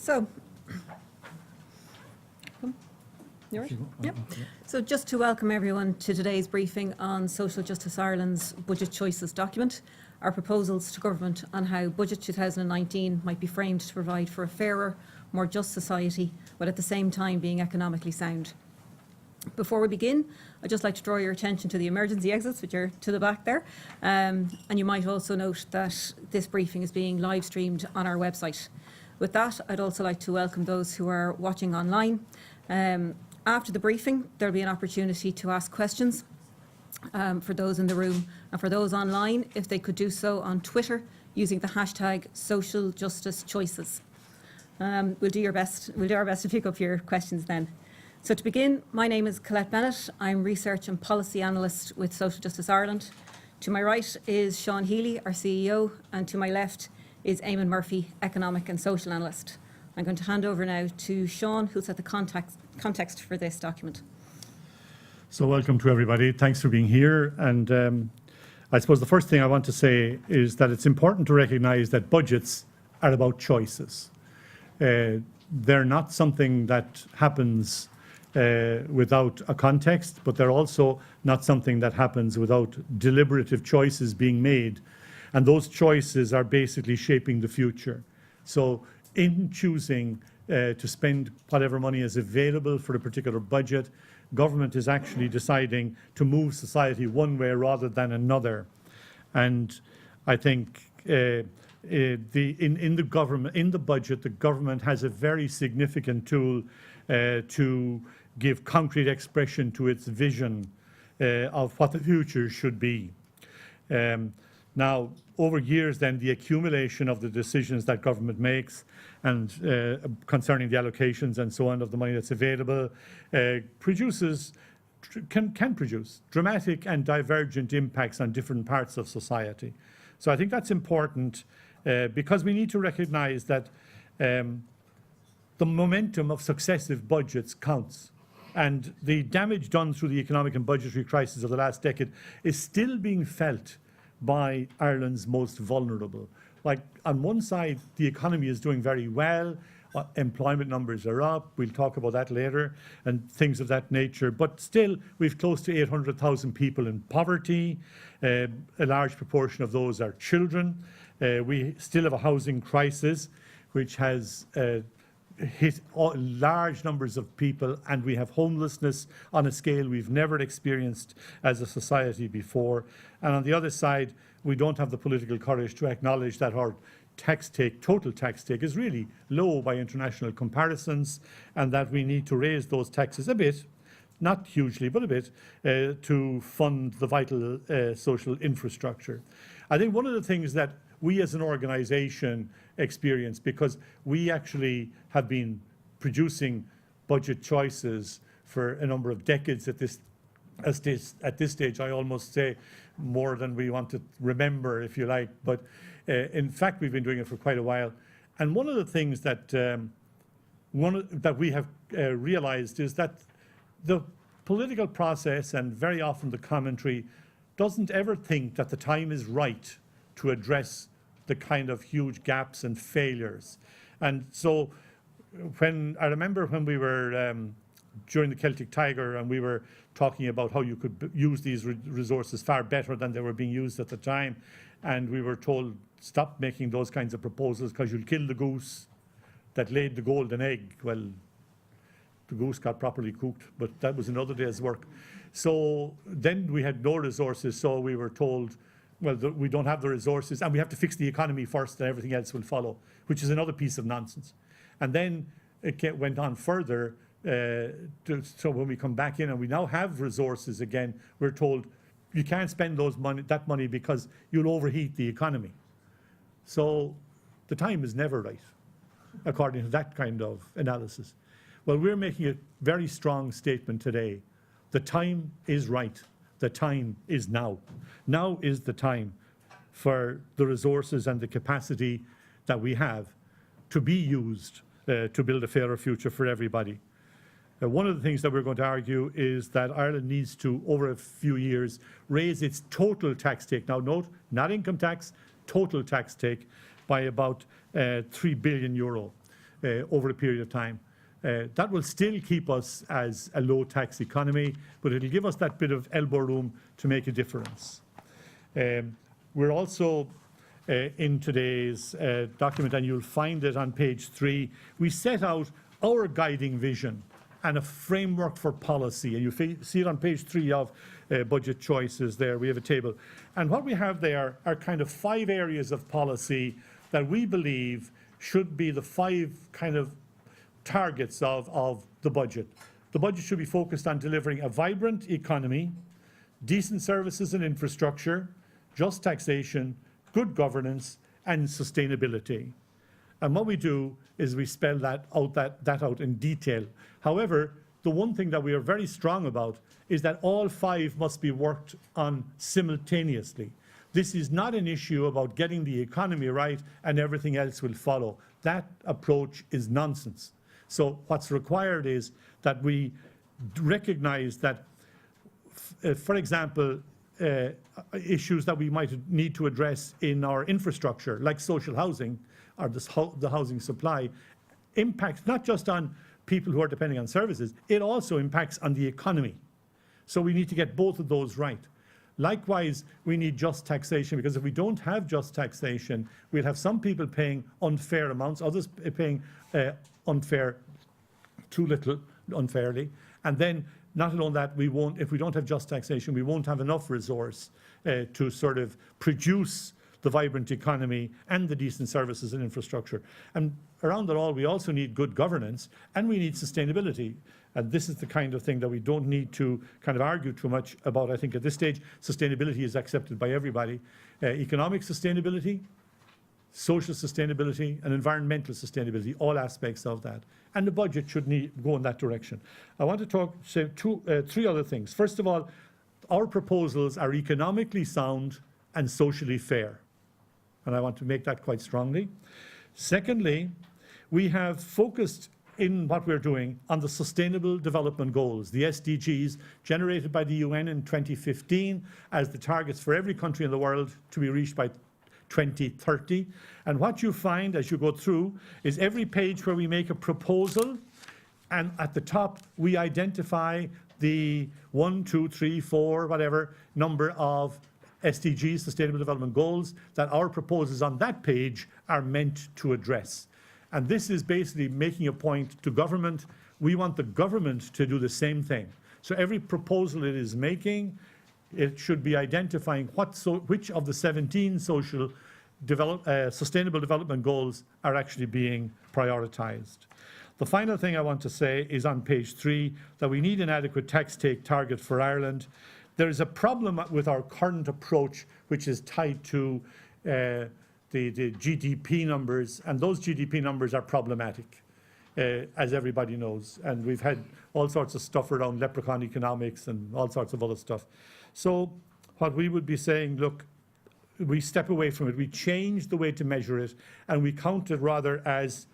So, you right? Yep. So just to welcome everyone to today's briefing on Social Justice Ireland's Budget Choices document, our proposals to government on how Budget 2019 might be framed to provide for a fairer, more just society, but at the same time being economically sound. Before we begin, I'd just like to draw your attention to the emergency exits, which are to the back there. And you might also note that this briefing is being live streamed on our website. With that, I'd also like to welcome those who are watching online. After the briefing, there'll be an opportunity to ask questions for those in the room, and for those online, if they could do so on Twitter using the hashtag #SocialJusticeChoices. We'll do our best to pick up your questions then. So to begin, my name is Colette Bennett. I'm Research and Policy Analyst with Social Justice Ireland. To my right is Sean Healy, our CEO, and to my left is Eamon Murphy, Economic and Social Analyst. I'm going to hand over now to Sean, who'll set the context for this document. So welcome to everybody. Thanks for being here. And I suppose the first thing I want to say is that it's important to recognise that budgets are about choices. They're not something that happens without a context, but they're also not something that happens without deliberative choices being made. And those choices are basically shaping the future. So in choosing to spend whatever money is available for a particular budget, government is actually deciding to move society one way rather than another. And I think in the budget, the government has a very significant tool to give concrete expression to its vision of what the future should be. Now, over years then, the accumulation of the decisions that government makes and concerning the allocations and so on of the money that's available can produce dramatic and divergent impacts on different parts of society. So I think that's important because we need to recognise that the momentum of successive budgets counts. And the damage done through the economic and budgetary crisis of the last decade is still being felt by Ireland's most vulnerable. Like on one side, the economy is doing very well, employment numbers are up, we'll talk about that later, and things of that nature. But still, we've close to 800,000 people in poverty. A large proportion of those are children. We still have a housing crisis, which has hit large numbers of people, and we have homelessness on a scale we've never experienced as a society before. And on the other side, we don't have the political courage to acknowledge that our total tax take is really low by international comparisons, and that we need to raise those taxes a bit, not hugely, but a bit, to fund the vital social infrastructure. I think one of the things that we as an organisation experience, because we actually have been producing budget choices for a number of decades at this stage, I almost say more than we want to remember, if you like. But in fact, we've been doing it for quite a while. And one of the things that that we have realised is that the political process, and very often the commentary, doesn't ever think that the time is right to address the kind of huge gaps and failures. And so I remember when we were during the Celtic Tiger, and we were talking about how you could use these resources far better than they were being used at the time, and we were told, stop making those kinds of proposals because you'll kill the goose that laid the golden egg. Well, the goose got properly cooked, but that was another day's work. So then we had no resources, so we were told, well, we don't have the resources, and we have to fix the economy first, and everything else will follow, which is another piece of nonsense. And then it went on further. So when we come back in and we now have resources again, we're told you can't spend that money because you'll overheat the economy. So the time is never right, according to that kind of analysis. Well, we're making a very strong statement today. The time is right. The time is now. Now is the time for the resources and the capacity that we have to be used to build a fairer future for everybody. One of the things that we're going to argue is that Ireland needs to, over a few years, raise its total tax take. Now note, not income tax, total tax take by about €3 billion. over a period of time. That will still keep us as a low tax economy, but it'll give us that bit of elbow room to make a difference. We're also in today's document, and you'll find it on page 3, we set out our guiding vision and a framework for policy. And you see it on page 3 of budget choices there. We have a table. And what we have there are kind of 5 areas of policy that we believe should be the 5 kind of targets of the budget. The budget should be focused on delivering a vibrant economy, decent services and infrastructure, just taxation, good governance, and sustainability. And what we do is we spell that out in detail. However, the one thing that we are very strong about is that all 5 must be worked on simultaneously. This is not an issue about getting the economy right and everything else will follow. That approach is nonsense. So what's required is that we recognize that, for example, issues that we might need to address in our infrastructure, like social housing or the housing supply, impacts not just on people who are depending on services, it also impacts on the economy. So we need to get both of those right. Likewise, we need just taxation, because if we don't have just taxation, we'll have some people paying unfair amounts, others paying too little unfairly. And then not alone that, if we don't have just taxation, we won't have enough resource to sort of produce the vibrant economy and the decent services and infrastructure. And around it all, we also need good governance and we need sustainability. And this is the kind of thing that we don't need to kind of argue too much about. I think at this stage, sustainability is accepted by everybody. Economic sustainability, social sustainability, and environmental sustainability, all aspects of that. And the budget should go in that direction. I want to say 3 other things. First of all, our proposals are economically sound and socially fair. And I want to make that quite strongly. Secondly, we have focused in what we're doing on the Sustainable Development Goals, the SDGs generated by the UN in 2015 as the targets for every country in the world to be reached by 2030. And what you find as you go through is every page where we make a proposal, and at the top we identify the 1, 2, 3, 4, whatever number of SDGs, Sustainable Development Goals, that our proposals on that page are meant to address. And this is basically making a point to government. We want the government to do the same thing. So every proposal it is making, it should be identifying which of the 17 Sustainable Development Goals are actually being prioritized. The final thing I want to say is on page 3, that we need an adequate tax take target for Ireland. There is a problem with our current approach, which is tied to the GDP numbers, and those GDP numbers are problematic, as everybody knows. And we've had all sorts of stuff around leprechaun economics and all sorts of other stuff. So what we would be saying, look, we step away from it. We change the way to measure it, and we count it rather as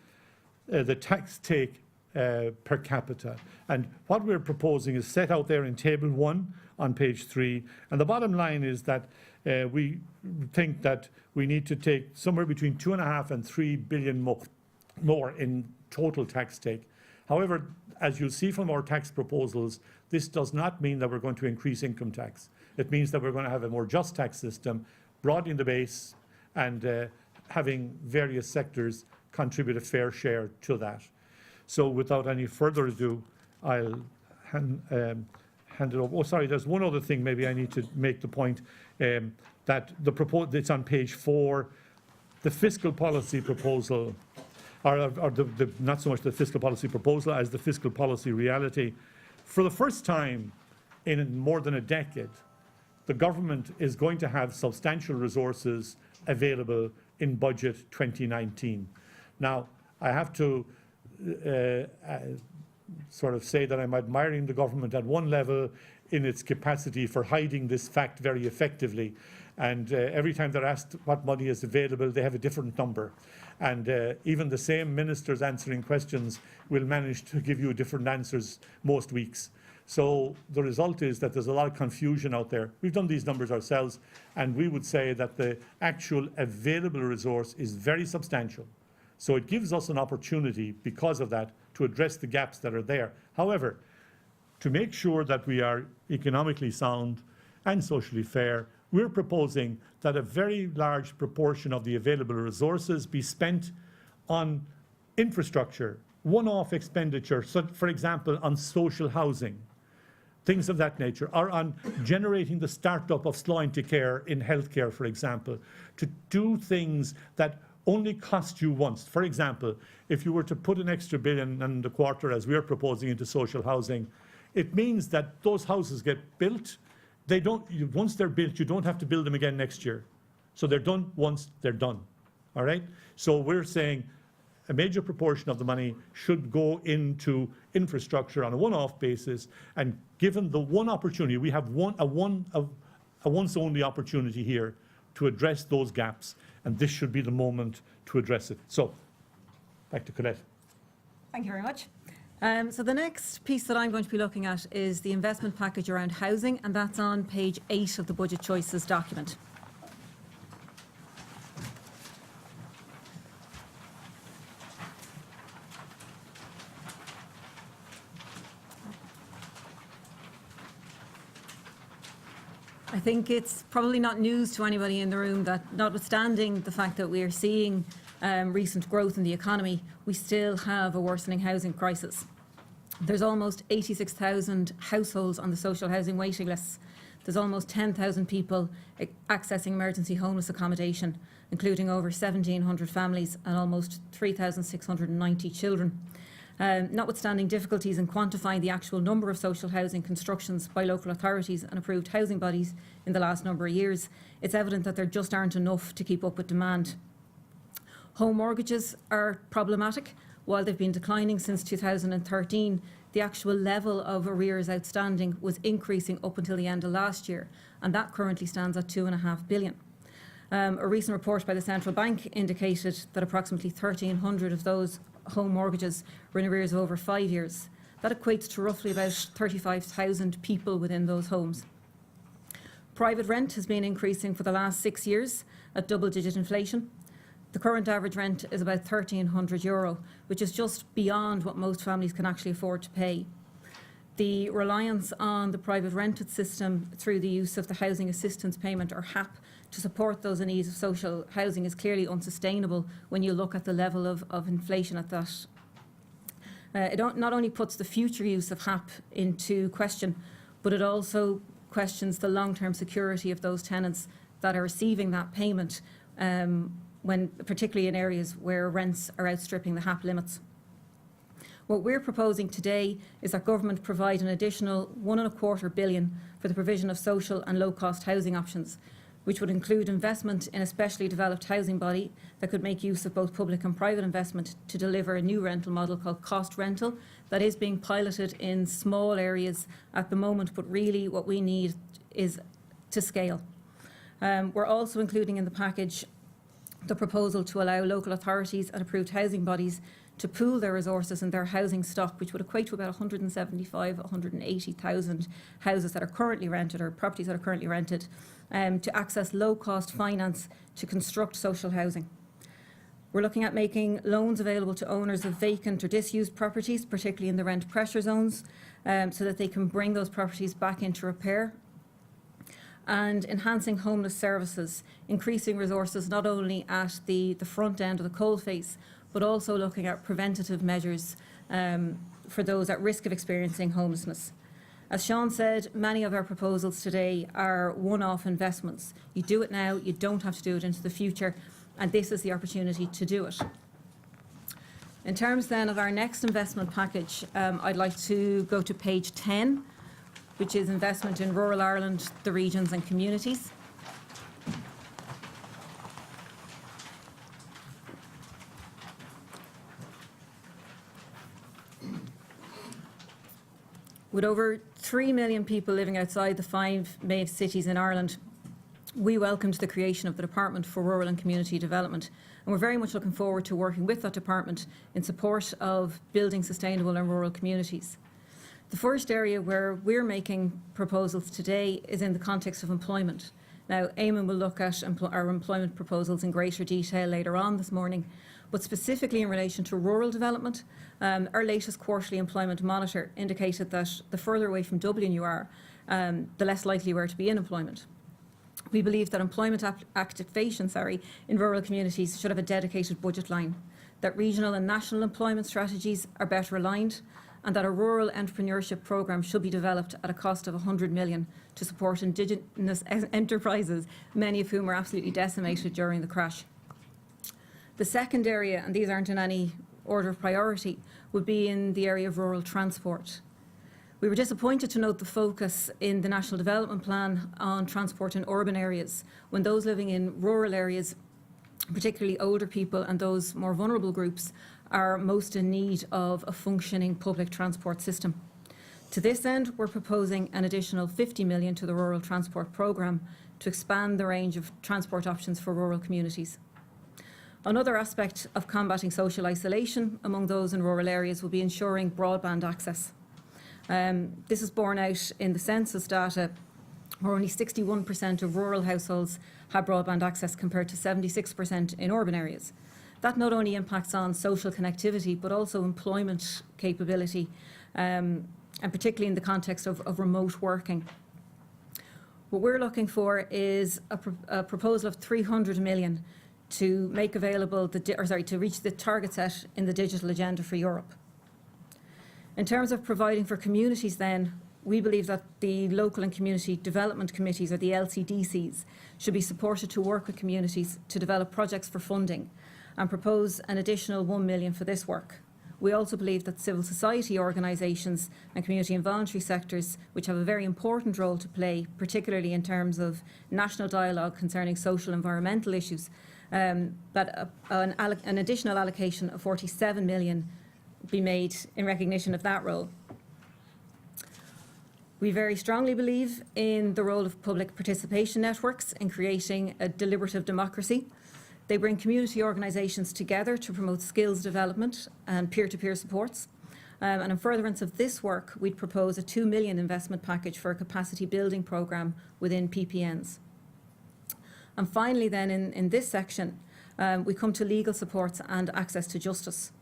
the tax take per capita. And what we're proposing is set out there in table 1 on page 3. And the bottom line is that we think that we need to take somewhere between 2.5 and 3 billion more in total tax take. However, as you'll see from our tax proposals, this does not mean that we're going to increase income tax. It means that we're going to have a more just tax system, broadening the base and having various sectors contribute a fair share to that. So without any further ado, I'll hand it over. Oh, sorry, there's one other thing maybe I need to make the point that it's on page 4, the fiscal policy proposal, or not so much the fiscal policy proposal as the fiscal policy reality. For the first time in more than a decade, the government is going to have substantial resources available in budget 2019. Now, I have to sort of say that I'm admiring the government at one level in its capacity for hiding this fact very effectively. And every time they're asked what money is available, they have a different number. And even the same ministers answering questions will manage to give you different answers most weeks. So the result is that there's a lot of confusion out there. We've done these numbers ourselves, and we would say that the actual available resource is very substantial. So it gives us an opportunity, because of that, to address the gaps that are there. However, to make sure that we are economically sound and socially fair, we're proposing that a very large proportion of the available resources be spent on infrastructure, one-off expenditure, so for example, on social housing, things of that nature, or on generating the startup of Sláinte care in healthcare, for example, to do things that only cost you once. For example, if you were to put an extra £1.25 billion, as we're proposing, into social housing, it means that those houses get built. Once they're built, you don't have to build them again next year. So they're done once, they're done. All right? So we're saying a major proportion of the money should go into infrastructure on a one-off basis, and given the one opportunity, we have a once-only opportunity here to address those gaps, and this should be the moment to address it. So, back to Colette. Thank you very much. So the next piece that I'm going to be looking at is the investment package around housing, and that's on page 8 of the Budget Choices document. I think it's probably not news to anybody in the room that, notwithstanding the fact that we are seeing recent growth in the economy, we still have a worsening housing crisis. There's almost 86,000 households on the social housing waiting lists. There's almost 10,000 people accessing emergency homeless accommodation, including over 1,700 families and almost 3,690 children. Notwithstanding difficulties in quantifying the actual number of social housing constructions by local authorities and approved housing bodies in the last number of years, it's evident that there just aren't enough to keep up with demand. Home mortgages are problematic. While they've been declining since 2013, the actual level of arrears outstanding was increasing up until the end of last year, and that currently stands at £2.5 billion. A recent report by the Central Bank indicated that approximately 1,300 of those home mortgages were in arrears of over 5 years. That equates to roughly about 35,000 people within those homes. Private rent has been increasing for the last 6 years at double-digit inflation. The current average rent is about €1,300, which is just beyond what most families can actually afford to pay. The reliance on the private rented system through the use of the Housing Assistance Payment, or HAP, to support those in need of social housing is clearly unsustainable when you look at the level of inflation at that. It not only puts the future use of HAP into question, but it also questions the long-term security of those tenants that are receiving that payment, particularly in areas where rents are outstripping the HAP limits. What we're proposing today is that government provide an additional £1.25 billion for the provision of social and low-cost housing options, which would include investment in a specially developed housing body that could make use of both public and private investment to deliver a new rental model called cost rental that is being piloted in small areas at the moment, but really what we need is to scale. We're also including in the package the proposal to allow local authorities and approved housing bodies to pool their resources and their housing stock, which would equate to about 175,000, 180,000 houses that are currently rented, or properties that are currently rented, to access low-cost finance to construct social housing. We're looking at making loans available to owners of vacant or disused properties, particularly in the rent pressure zones, so that they can bring those properties back into repair. And enhancing homeless services, increasing resources not only at the front end of the coalface, but also looking at preventative measures for those at risk of experiencing homelessness. As Sean said, many of our proposals today are one-off investments. You do it now, you don't have to do it into the future, and this is the opportunity to do it. In terms then of our next investment package, I'd like to go to page 10, which is investment in rural Ireland, the regions and communities. With over 3 million people living outside the 5 main cities in Ireland, we welcomed the creation of the Department for Rural and Community Development, and we're very much looking forward to working with that department in support of building sustainable and rural communities. The first area where we're making proposals today is in the context of employment. Now, Eamon will look at our employment proposals in greater detail later on this morning, but specifically in relation to rural development, our latest quarterly employment monitor indicated that the further away from Dublin you are, the less likely you are to be in employment. We believe that employment activation in rural communities should have a dedicated budget line, that regional and national employment strategies are better aligned, and that a rural entrepreneurship programme should be developed at a cost of 100 million to support indigenous enterprises, many of whom were absolutely decimated during the crash. The second area, and these aren't in any order of priority, would be in the area of rural transport. We were disappointed to note the focus in the National Development Plan on transport in urban areas, when those living in rural areas, particularly older people and those more vulnerable groups, are most in need of a functioning public transport system. To this end, we're proposing an additional 50 million to the Rural Transport Programme to expand the range of transport options for rural communities. Another aspect of combating social isolation among those in rural areas will be ensuring broadband access. This is borne out in the census data, where only 61% of rural households have broadband access compared to 76% in urban areas. That not only impacts on social connectivity, but also employment capability, and particularly in the context of remote working. What we're looking for is a proposal of 300 million to make available to reach the target set in the digital agenda for Europe. In terms of providing for communities then, we believe that the local and community development committees, or the LCDCs, should be supported to work with communities to develop projects for funding and propose an additional 1 million for this work. We also believe that civil society organisations and community and voluntary sectors, which have a very important role to play, particularly in terms of national dialogue concerning social and environmental issues, that an additional allocation of 47 million be made in recognition of that role. We very strongly believe in the role of public participation networks in creating a deliberative democracy. They bring community organisations together to promote skills development and peer-to-peer supports. And in furtherance of this work, we'd propose a 2 million investment package for a capacity building programme within PPNs. And finally then, in this section, we come to legal supports and access to justice.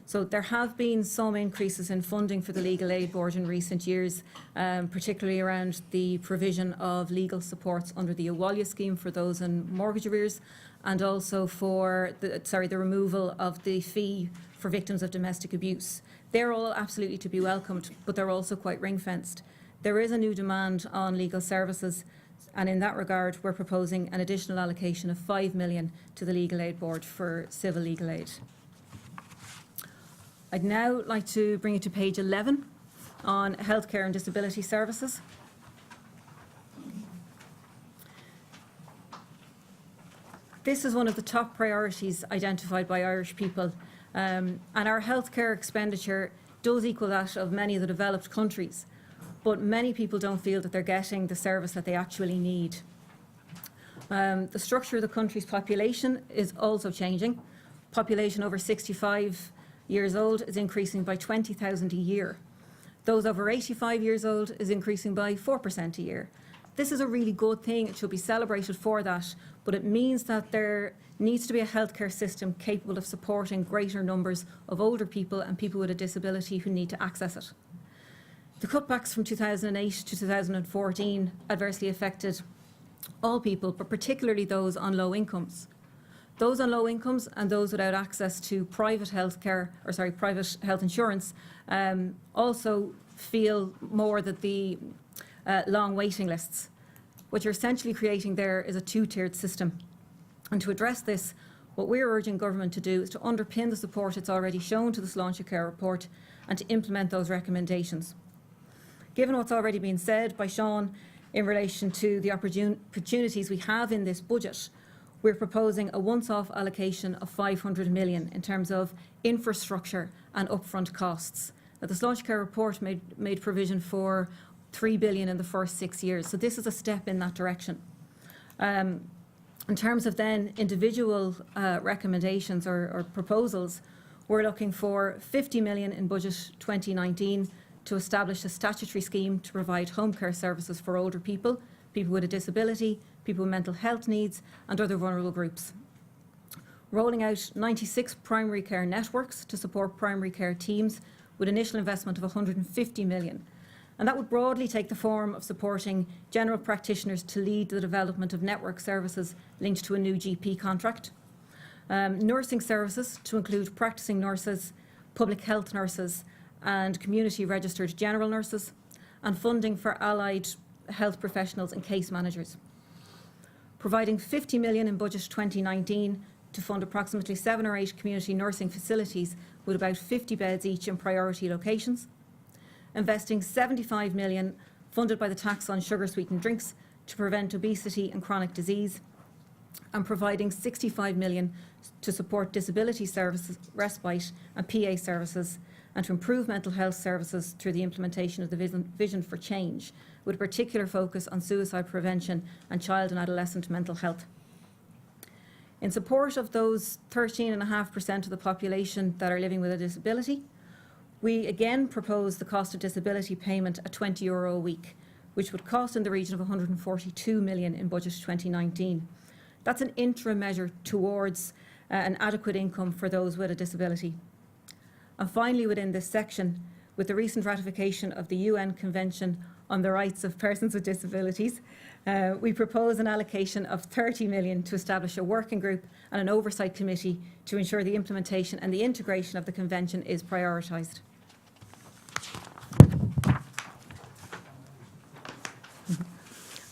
So there have been some increases in funding for the Legal Aid Board in recent years, particularly around the provision of legal supports under the Awalya scheme for those in mortgage arrears, and also for the removal of the fee for victims of domestic abuse. They're all absolutely to be welcomed, but they're also quite ring-fenced. There is a new demand on legal services, and in that regard, we're proposing an additional allocation of 5 million to the Legal Aid Board for civil legal aid. I'd now like to bring you to page 11 on healthcare and disability services. This is one of the top priorities identified by Irish people, and our healthcare expenditure does equal that of many of the developed countries, but many people don't feel that they're getting the service that they actually need. The structure of the country's population is also changing. Population over 65 years old is increasing by 20,000 a year. Those over 85 years old is increasing by 4% a year. This is a really good thing. It should be celebrated for that, but it means that there needs to be a healthcare system capable of supporting greater numbers of older people and people with a disability who need to access it. The cutbacks from 2008 to 2014 adversely affected all people, but particularly those on low incomes. Those on low incomes and those without access to private private health insurance also feel more that the long waiting lists. What you're essentially creating there is a two-tiered system. And to address this, what we're urging government to do is to underpin the support it's already shown to the Sláinte Care report and to implement those recommendations. Given what's already been said by Sean in relation to the opportunities we have in this budget, we're proposing a once-off allocation of 500 million in terms of infrastructure and upfront costs. Now, the Sláinte Care report made provision for 3 billion in the first 6 years, so this is a step in that direction. In terms of then individual recommendations or proposals, we're looking for 50 million in budget 2019 to establish a statutory scheme to provide home care services for older people, people with a disability, people with mental health needs and other vulnerable groups. Rolling out 96 primary care networks to support primary care teams with initial investment of 150 million. And that would broadly take the form of supporting general practitioners to lead the development of network services linked to a new GP contract. Nursing services to include practicing nurses, public health nurses and community registered general nurses, and funding for allied health professionals and case managers. Providing 50 million in budget 2019 to fund approximately 7 or 8 community nursing facilities with about 50 beds each in priority locations. Investing 75 million funded by the tax on sugar sweetened drinks to prevent obesity and chronic disease, and providing 65 million to support disability services, respite and PA services, and to improve mental health services through the implementation of the Vision for Change, with a particular focus on suicide prevention and child and adolescent mental health. In support of those 13.5% of the population that are living with a disability, we again propose the cost of disability payment at €20 a week, which would cost in the region of 142 million in budget 2019. That's an interim measure towards an adequate income for those with a disability. And finally, within this section, with the recent ratification of the UN Convention on the Rights of Persons with Disabilities, we propose an allocation of 30 million to establish a working group and an oversight committee to ensure the implementation and the integration of the Convention is prioritised.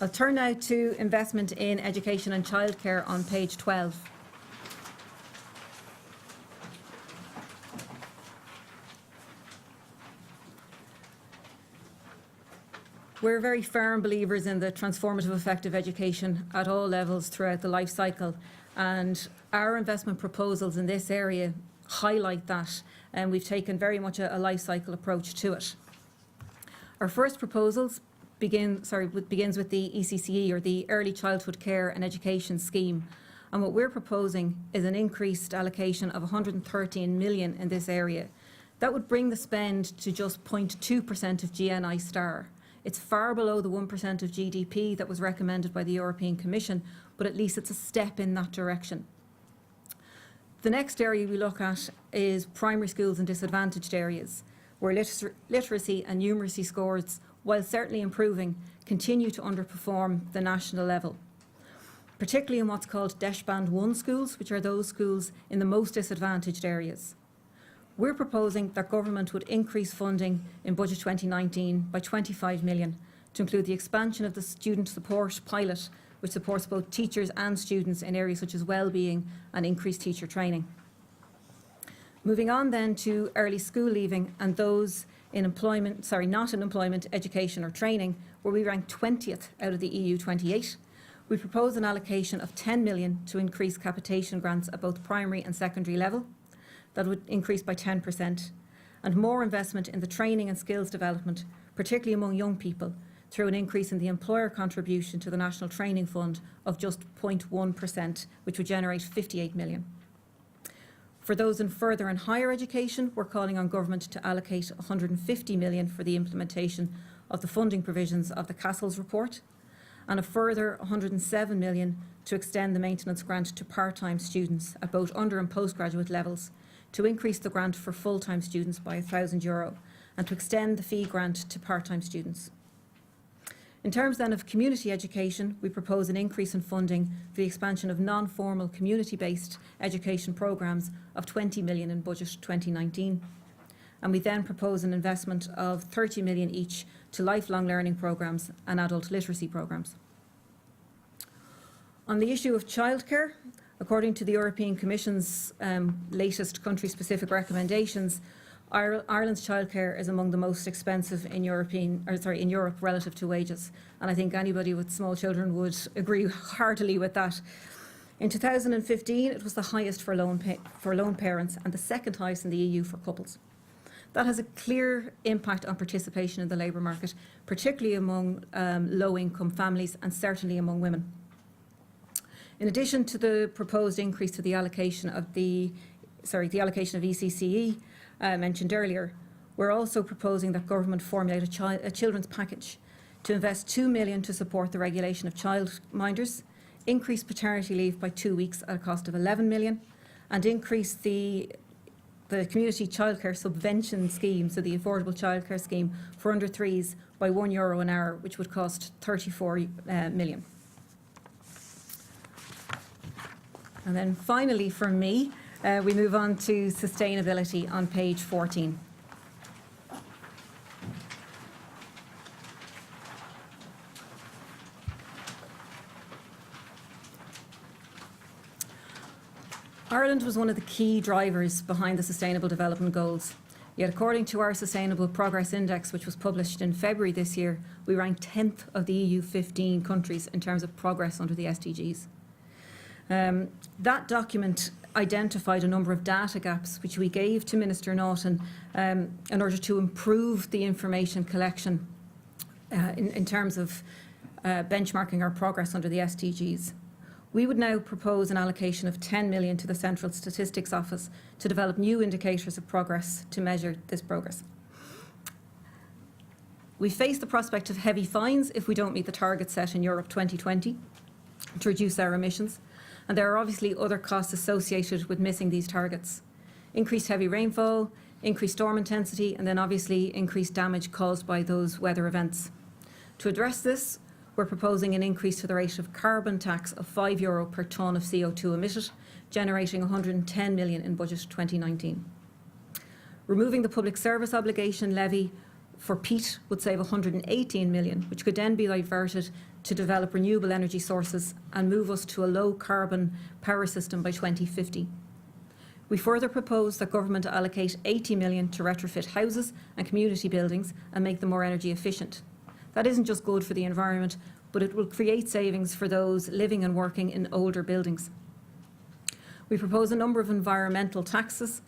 I'll turn now to investment in education and childcare on page 12. We're very firm believers in the transformative effect of education at all levels throughout the life cycle, and our investment proposals in this area highlight that, and we've taken very much a life cycle approach to it. Our first proposals begins with the ECCE, or the Early Childhood Care and Education Scheme, and what we're proposing is an increased allocation of 113 million in this area. That would bring the spend to just 0.2% of GNI star. It's far below the 1% of GDP that was recommended by the European Commission, but at least it's a step in that direction. The next area we look at is primary schools in disadvantaged areas, where literacy and numeracy scores, while certainly improving, continue to underperform the national level, particularly in what's called DESH Band 1 schools, which are those schools in the most disadvantaged areas. We're proposing that government would increase funding in budget 2019 by 25 million to include the expansion of the student support pilot, which supports both teachers and students in areas such as wellbeing and increased teacher training. Moving on then to early school leaving and those in employment, not in employment, education or training, where we rank 20th out of the EU 28. We propose an allocation of 10 million to increase capitation grants at both primary and secondary level. That would increase by 10%, and more investment in the training and skills development, particularly among young people, through an increase in the employer contribution to the National Training Fund of just 0.1%, which would generate 58 million. For those in further and higher education, we're calling on government to allocate 150 million for the implementation of the funding provisions of the Castles report, and a further 107 million to extend the maintenance grant to part-time students at both under and postgraduate levels, to increase the grant for full-time students by €1,000 and to extend the fee grant to part-time students. In terms then of community education, we propose an increase in funding for the expansion of non-formal community-based education programmes of 20 million in budget 2019. And we then propose an investment of 30 million each to lifelong learning programmes and adult literacy programmes. On the issue of childcare, according to the European Commission's latest country-specific recommendations, Ireland's childcare is among the most expensive in Europe relative to wages. And I think anybody with small children would agree heartily with that. In 2015, it was the highest for lone parents and the second highest in the EU for couples. That has a clear impact on participation in the labour market, particularly among low-income families and certainly among women. In addition to the proposed increase to the allocation of ECCE mentioned earlier, we're also proposing that government formulate a children's package to invest 2 million to support the regulation of childminders, increase paternity leave by 2 weeks at a cost of 11 million, and increase the community childcare subvention scheme, so the affordable childcare scheme for under threes by €1 an hour, which would cost 34 million. And then finally from me, we move on to sustainability on page 14. Ireland was one of the key drivers behind the Sustainable Development Goals. Yet according to our Sustainable Progress Index, which was published in February this year, we ranked 10th of the EU 15 countries in terms of progress under the SDGs. That document identified a number of data gaps which we gave to Minister Naughton in order to improve the information collection in terms of benchmarking our progress under the SDGs. We would now propose an allocation of 10 million to the Central Statistics Office to develop new indicators of progress to measure this progress. We face the prospect of heavy fines if we don't meet the target set in Europe 2020 to reduce our emissions, and there are obviously other costs associated with missing these targets. Increased heavy rainfall, increased storm intensity, and then obviously increased damage caused by those weather events. To address this, we're proposing an increase to the rate of carbon tax of €5 per tonne of CO2 emitted, generating 110 million in budget 2019. Removing the public service obligation levy for peat would save 118 million, which could then be diverted to develop renewable energy sources and move us to a low carbon power system by 2050. We further propose that government allocate 80 million to retrofit houses and community buildings and make them more energy efficient. That isn't just good for the environment, but it will create savings for those living and working in older buildings. We propose a number of environmental taxes,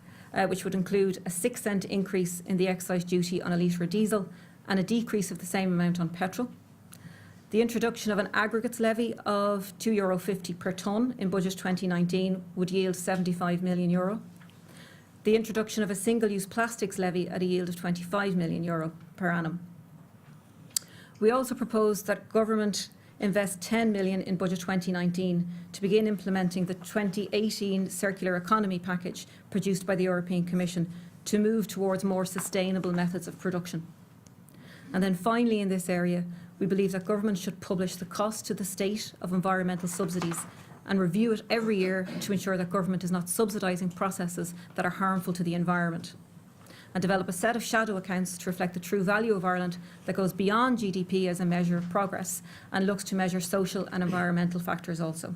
which would include a 6-cent increase in the excise duty on a litre of diesel and a decrease of the same amount on petrol. The introduction of an aggregates levy of €2.50 per tonne in budget 2019 would yield €75 million. The introduction of a single-use plastics levy at a yield of €25 million per annum. We also propose that government invest 10 million in budget 2019 to begin implementing the 2018 circular economy package produced by the European Commission to move towards more sustainable methods of production. And then finally in this area, we believe that government should publish the cost to the state of environmental subsidies and review it every year to ensure that government is not subsidising processes that are harmful to the environment, and develop a set of shadow accounts to reflect the true value of Ireland that goes beyond GDP as a measure of progress and looks to measure social and environmental factors also.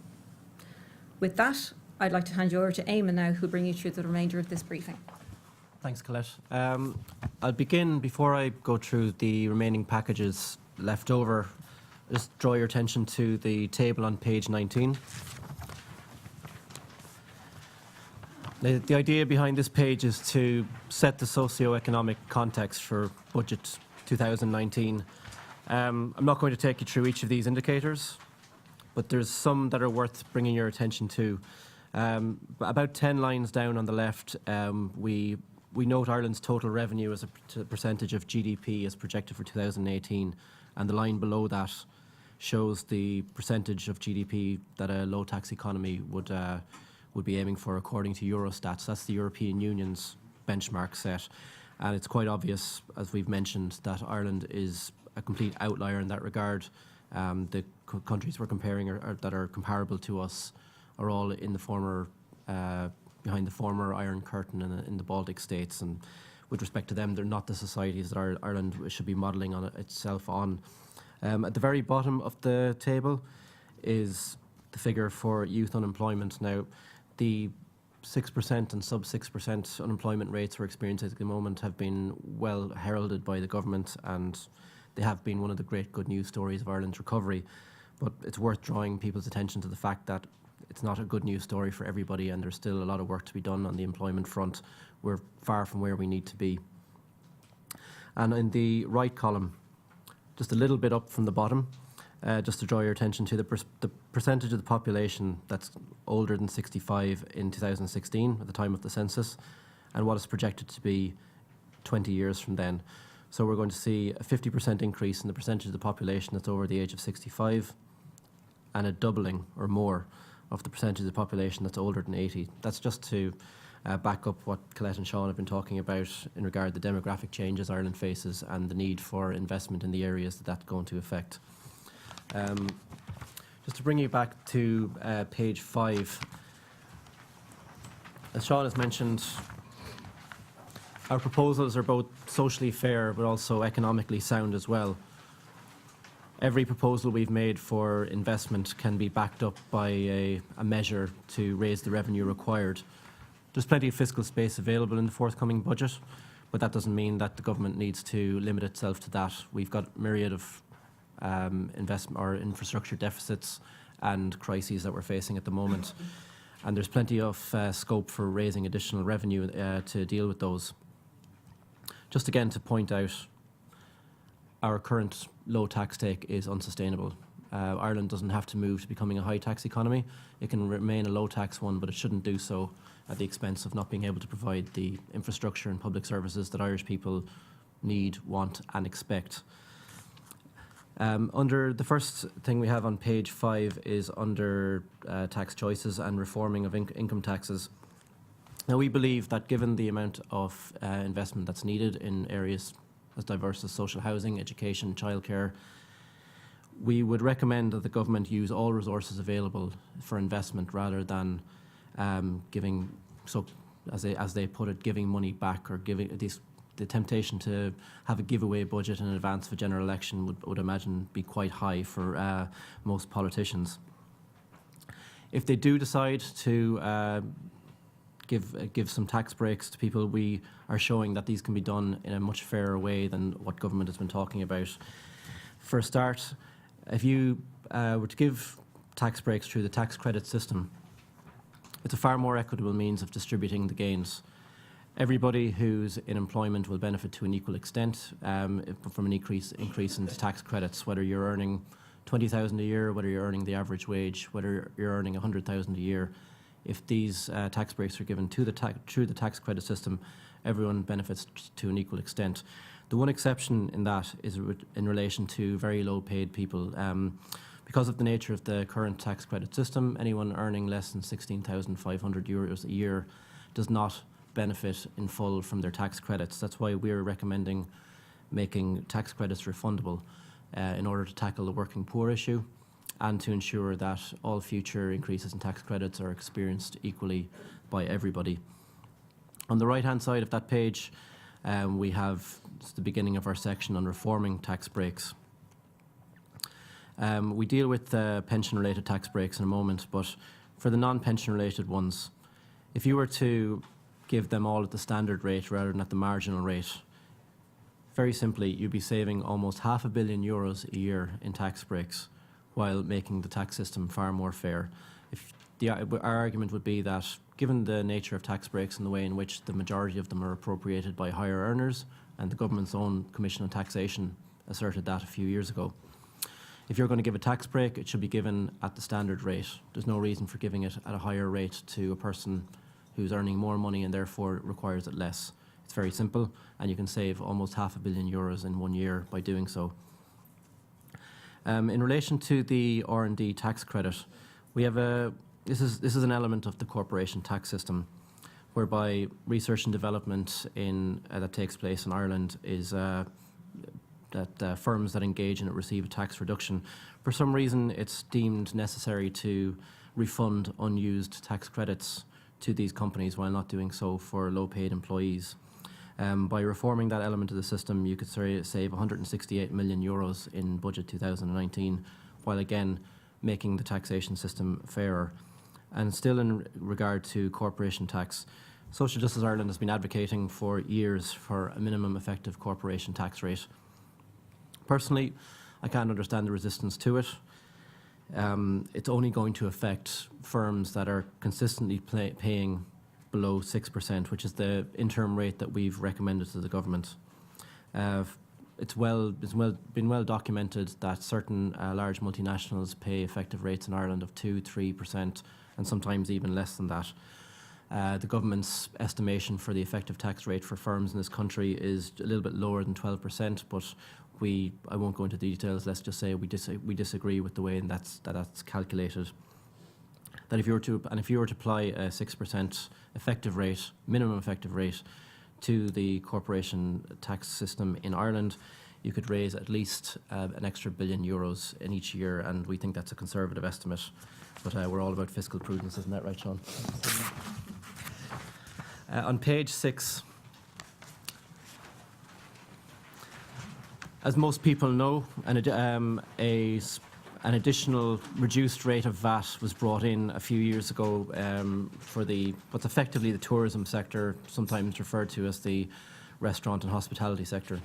With that, I'd like to hand you over to Eamon now, who'll bring you through the remainder of this briefing. Thanks, Colette. I'll begin, before I go through the remaining packages left over, just draw your attention to the table on page 19. The idea behind this page is to set the socio-economic context for budget 2019. I'm not going to take you through each of these indicators, but there's some that are worth bringing your attention to. About 10 lines down on the left, we note Ireland's total revenue as a percentage of GDP as projected for 2018, and the line below that shows the percentage of GDP that a low-tax economy would be aiming for according to Eurostat. So that's the European Union's benchmark set. And it's quite obvious, as we've mentioned, that Ireland is a complete outlier in that regard. The countries we're comparing that are comparable to us are all in the former, behind the former Iron Curtain in the Baltic states. And with respect to them, they're not the societies that Ireland should be modelling on itself on. At the very bottom of the table is the figure for youth unemployment. Now, the 6% and sub-6% unemployment rates we're experiencing at the moment have been well heralded by the government, and they have been one of the great good news stories of Ireland's recovery. But it's worth drawing people's attention to the fact that it's not a good news story for everybody, and there's still a lot of work to be done on the employment front. We're far from where we need to be. And in the right column, just a little bit up from the bottom, just to draw your attention to the percentage of the population that's older than 65 in 2016 at the time of the census, and what is projected to be 20 years from then. So we're going to see a 50% increase in the percentage of the population that's over the age of 65 and a doubling or more of the percentage of the population that's older than 80. That's just to back up what Colette and Sean have been talking about in regard to the demographic changes Ireland faces and the need for investment in the areas that that's going to affect. Just to bring you back to page 5, as Sean has mentioned, our proposals are both socially fair but also economically sound as well. Every proposal we've made for investment can be backed up by a measure to raise the revenue required. There's plenty of fiscal space available in the forthcoming budget, but that doesn't mean that the government needs to limit itself to that. We've got a myriad of investment or infrastructure deficits and crises that we're facing at the moment, and there's plenty of scope for raising additional revenue to deal with those. Just again to point out, our current low tax take is unsustainable. Ireland doesn't have to move to becoming a high tax economy. It can remain a low tax one, but it shouldn't do so at the expense of not being able to provide the infrastructure and public services that Irish people need, want and expect. Under the first thing we have on page 5 is under tax choices and reforming of income taxes. Now we believe that given the amount of investment that's needed in areas as diverse as social housing, education, childcare, we would recommend that the government use all resources available for investment rather than giving, so as they put it, giving money back or giving the temptation to have a giveaway budget in advance of a general election would imagine be quite high for most politicians. If they do decide to give some tax breaks to people, we are showing that these can be done in a much fairer way than what government has been talking about. For a start, if you were to give tax breaks through the tax credit system, it's a far more equitable means of distributing the gains. Everybody who's in employment will benefit to an equal extent from an increase in the tax credits, whether you're earning 20,000 a year, whether you're earning the average wage, whether you're earning 100,000 a year. If these tax breaks are given through the tax credit system, everyone benefits to an equal extent. The one exception in that is in relation to very low paid people. Because of the nature of the current tax credit system, anyone earning less than €16,500 a year does not benefit in full from their tax credits. That's why we're recommending making tax credits refundable in order to tackle the working poor issue and to ensure that all future increases in tax credits are experienced equally by everybody. On the right-hand side of that page, we have the beginning of our section on reforming tax breaks. We deal with pension-related tax breaks in a moment, but for the non-pension-related ones, if you were to give them all at the standard rate rather than at the marginal rate, very simply, you'd be saving almost €500 million a year in tax breaks while making the tax system far more fair. Our argument would be that given the nature of tax breaks and the way in which the majority of them are appropriated by higher earners, and the government's own Commission on Taxation asserted that a few years ago, if you're going to give a tax break, it should be given at the standard rate. There's no reason for giving it at a higher rate to a person who's earning more money and therefore requires it less. It's very simple, and you can save almost €500 million in 1 year by doing so. In relation to the R&D tax credit, we have this is an element of the corporation tax system, whereby research and development that takes place in Ireland is that firms that engage in it receive a tax reduction. For some reason, it's deemed necessary to refund unused tax credits to these companies while not doing so for low-paid employees. By reforming that element of the system, you could save €168 million in budget 2019, while again making the taxation system fairer. And still in regard to corporation tax, Social Justice Ireland has been advocating for years for a minimum effective corporation tax rate. Personally, I can't understand the resistance to it. It's only going to affect firms that are consistently paying below 6%, which is the interim rate that we've recommended to the government. It's been well documented that certain large multinationals pay effective rates in Ireland of 2-3%, and sometimes even less than that. The government's estimation for the effective tax rate for firms in this country is a little bit lower than 12%, but I won't go into the details. Let's just say we disagree with the way that's calculated. That if you were to apply a 6% effective rate, minimum effective rate, to the corporation tax system in Ireland, you could raise at least an extra €1 billion in each year, and we think that's a conservative estimate. But we're all about fiscal prudence, isn't that right, Sean? On page 6, as most people know, an additional reduced rate of VAT was brought in a few years ago for what's effectively the tourism sector, sometimes referred to as the restaurant and hospitality sector.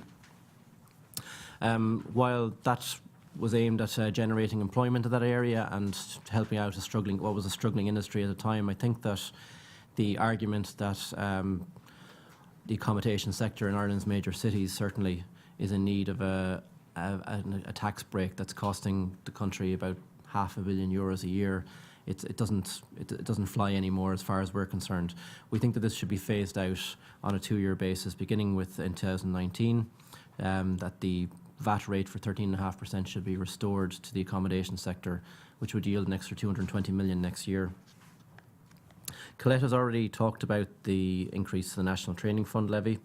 While that was aimed at generating employment in that area and helping out what was a struggling industry at the time, I think that the argument that the accommodation sector in Ireland's major cities certainly is in need of a tax break that's costing the country about €500 million a year. It doesn't fly anymore as far as we're concerned. We think that this should be phased out on a 2-year basis, beginning with in 2019, that the VAT rate for 13.5% should be restored to the accommodation sector, which would yield an extra 220 million next year. Colette has already talked about the increase to the National Training Fund levy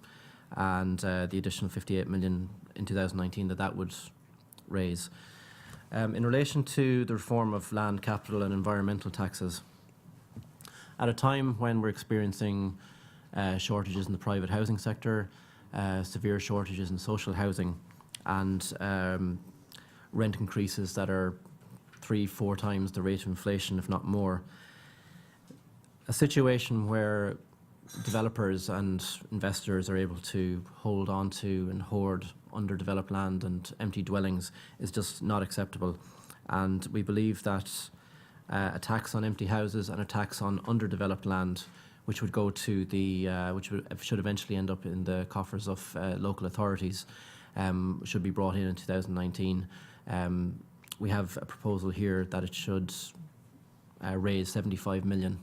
and the additional 58 million in 2019 that would raise. In relation to the reform of land, capital and environmental taxes, at a time when we're experiencing shortages in the private housing sector, severe shortages in social housing, and rent increases that are 3-4 times the rate of inflation, if not more, a situation where developers and investors are able to hold on to and hoard underdeveloped land and empty dwellings is just not acceptable. And we believe that a tax on empty houses and a tax on underdeveloped land, which would go to should eventually end up in the coffers of local authorities, should be brought in 2019. We have a proposal here that it should raise 75 million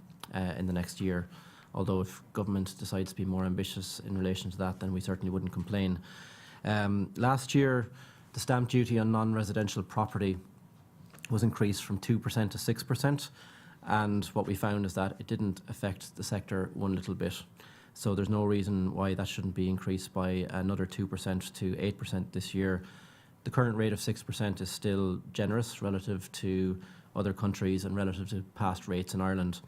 in the next year. Although if government decides to be more ambitious in relation to that, then we certainly wouldn't complain. Last year, the stamp duty on non-residential property was increased from 2% to 6%, and what we found is that it didn't affect the sector one little bit. So there's no reason why that shouldn't be increased by another 2% to 8% this year. The current rate of 6% is still generous relative to other countries and relative to past rates in Ireland.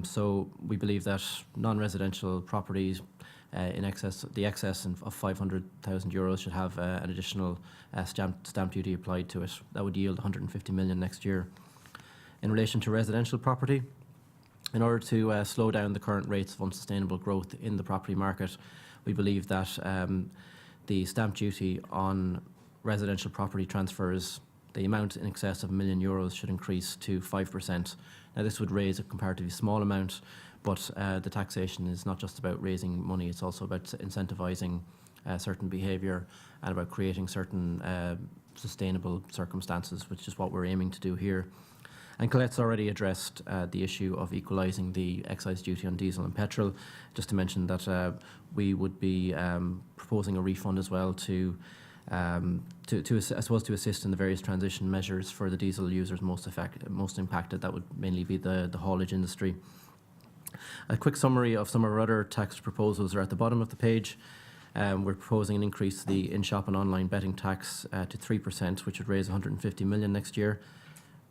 So we believe that non-residential properties in excess of 500,000 euros should have an additional stamp duty applied to it. That would yield 150 million next year. In relation to residential property, in order to slow down the current rates of unsustainable growth in the property market, we believe that the stamp duty on residential property transfers, the amount in excess of €1 million should increase to 5%. Now, this would raise a comparatively small amount, but the taxation is not just about raising money, it's also about incentivising certain behaviour and about creating certain sustainable circumstances, which is what we're aiming to do here. And Colette's already addressed the issue of equalising the excise duty on diesel and petrol. Just to mention that we would be proposing a refund as well to assist in the various transition measures for the diesel users most impacted. That would mainly be the haulage industry. A quick summary of some of our other tax proposals are at the bottom of the page. We're proposing an increase to the in-shop and online betting tax to 3%, which would raise 150 million next year.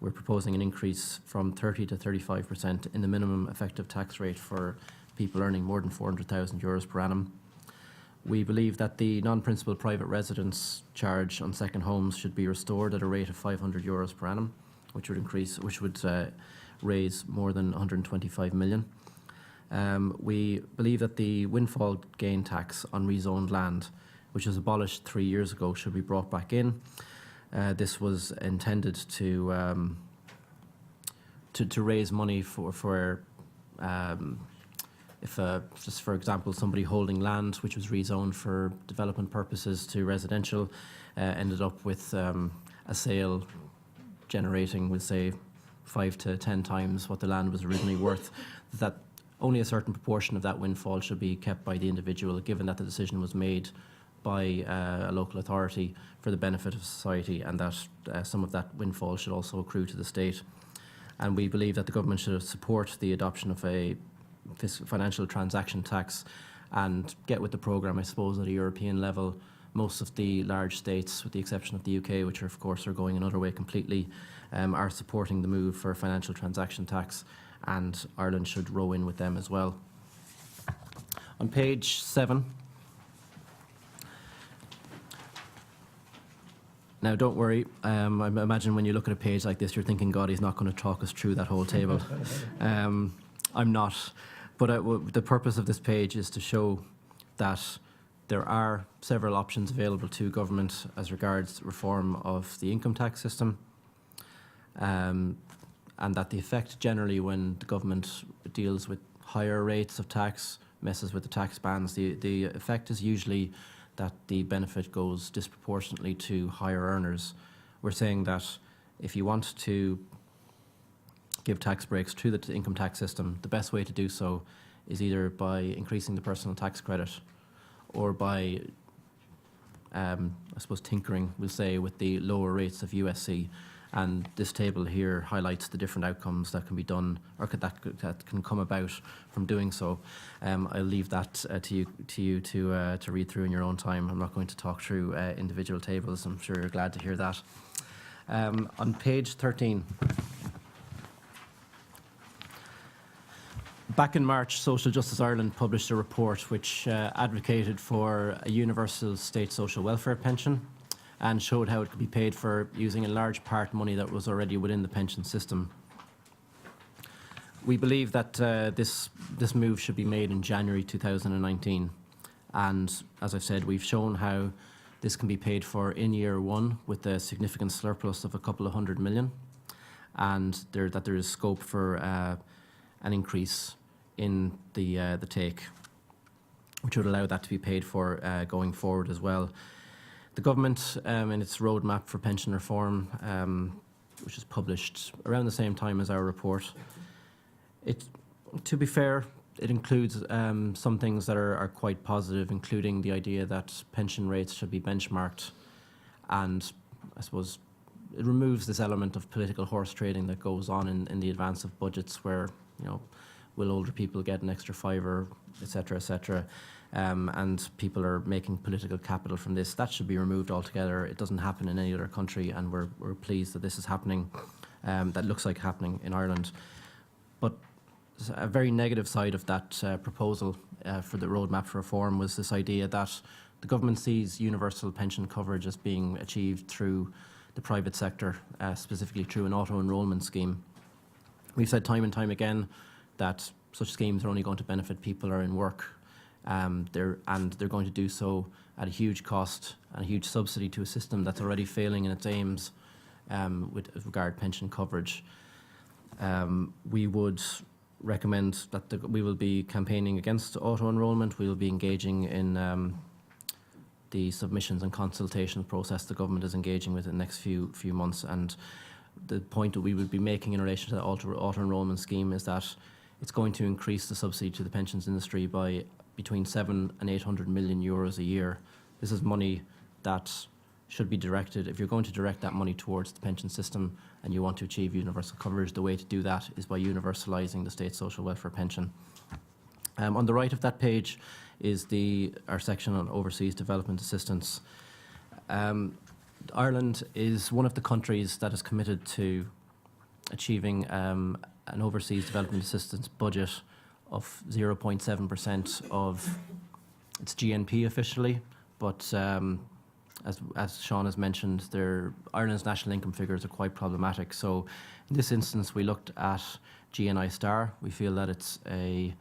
We're proposing an increase from 30 to 35% in the minimum effective tax rate for people earning more than 400,000 euros per annum. We believe that the non-principal private residence charge on second homes should be restored at a rate of 500 euros per annum, which would raise more than 125 million. We believe that the windfall gain tax on rezoned land, which was abolished 3 years ago, should be brought back in. This was intended to raise money for if, just for example, somebody holding land which was rezoned for development purposes to residential ended up with a sale generating, we'll say, 5 to 10 times what the land was originally worth, that only a certain proportion of that windfall should be kept by the individual, given that the decision was made by a local authority for the benefit of society, and that some of that windfall should also accrue to the state. And we believe that the government should support the adoption of a financial transaction tax and get with the programme, I suppose, at a European level. Most of the large states, with the exception of the UK, which of course are going another way completely, are supporting the move for a financial transaction tax, and Ireland should row in with them as well. On page 7, now don't worry, I imagine when you look at a page like this you're thinking, God, he's not going to talk us through that whole table. I'm not, but the purpose of this page is to show that there are several options available to government as regards reform of the income tax system, and that the effect generally when the government deals with higher rates of tax, messes with the tax bands, the effect is usually that the benefit goes disproportionately to higher earners. We're saying that if you want to give tax breaks through the income tax system, the best way to do so is either by increasing the personal tax credit or by, I suppose, tinkering, we'll say, with the lower rates of USC. And this table here highlights the different outcomes that can be done, or that can come about from doing so. I'll leave that to you to read through in your own time. I'm not going to talk through individual tables. I'm sure you're glad to hear that. On page 13. Back in March, Social Justice Ireland published a report which advocated for a universal state social welfare pension and showed how it could be paid for using in large part money that was already within the pension system. We believe that this move should be made in January 2019. And as I've said, we've shown how this can be paid for in year one with a significant surplus of a couple of $100 million, and that there is scope for an increase in the take, which would allow that to be paid for going forward as well. The government, in its roadmap for pension reform, which was published around the same time as our report, to be fair, it includes some things that are quite positive, including the idea that pension rates should be benchmarked, and I suppose it removes this element of political horse trading that goes on in the advance of budgets, where, you know, will older people get an extra fiver, etc., and people are making political capital from this. That should be removed altogether. It doesn't happen in any other country, and we're pleased that this is happening. That looks like happening in Ireland. But a very negative side of that proposal for the roadmap for reform was this idea that the government sees universal pension coverage as being achieved through the private sector, specifically through an auto-enrolment scheme. We've said time and time again that such schemes are only going to benefit people who are in work, and they're going to do so at a huge cost and a huge subsidy to a system that's already failing in its aims with regard to pension coverage. We would recommend that we will be campaigning against auto-enrolment. We will be engaging in the submissions and consultation process the government is engaging with in the next few months. And the point that we would be making in relation to the auto-enrolment scheme is that it's going to increase the subsidy to the pensions industry by between 700 and 800 million euros a year. This is money that should be directed, if you're going to direct that money towards the pension system and you want to achieve universal coverage, the way to do that is by universalising the state social welfare pension. On the right of that page is our section on overseas development assistance. Ireland is one of the countries that is committed to achieving an overseas development assistance budget of 0.7% of its GNP officially, but as Sean has mentioned, Ireland's national income figures are quite problematic. So in this instance, we looked at GNI star. We feel that it's a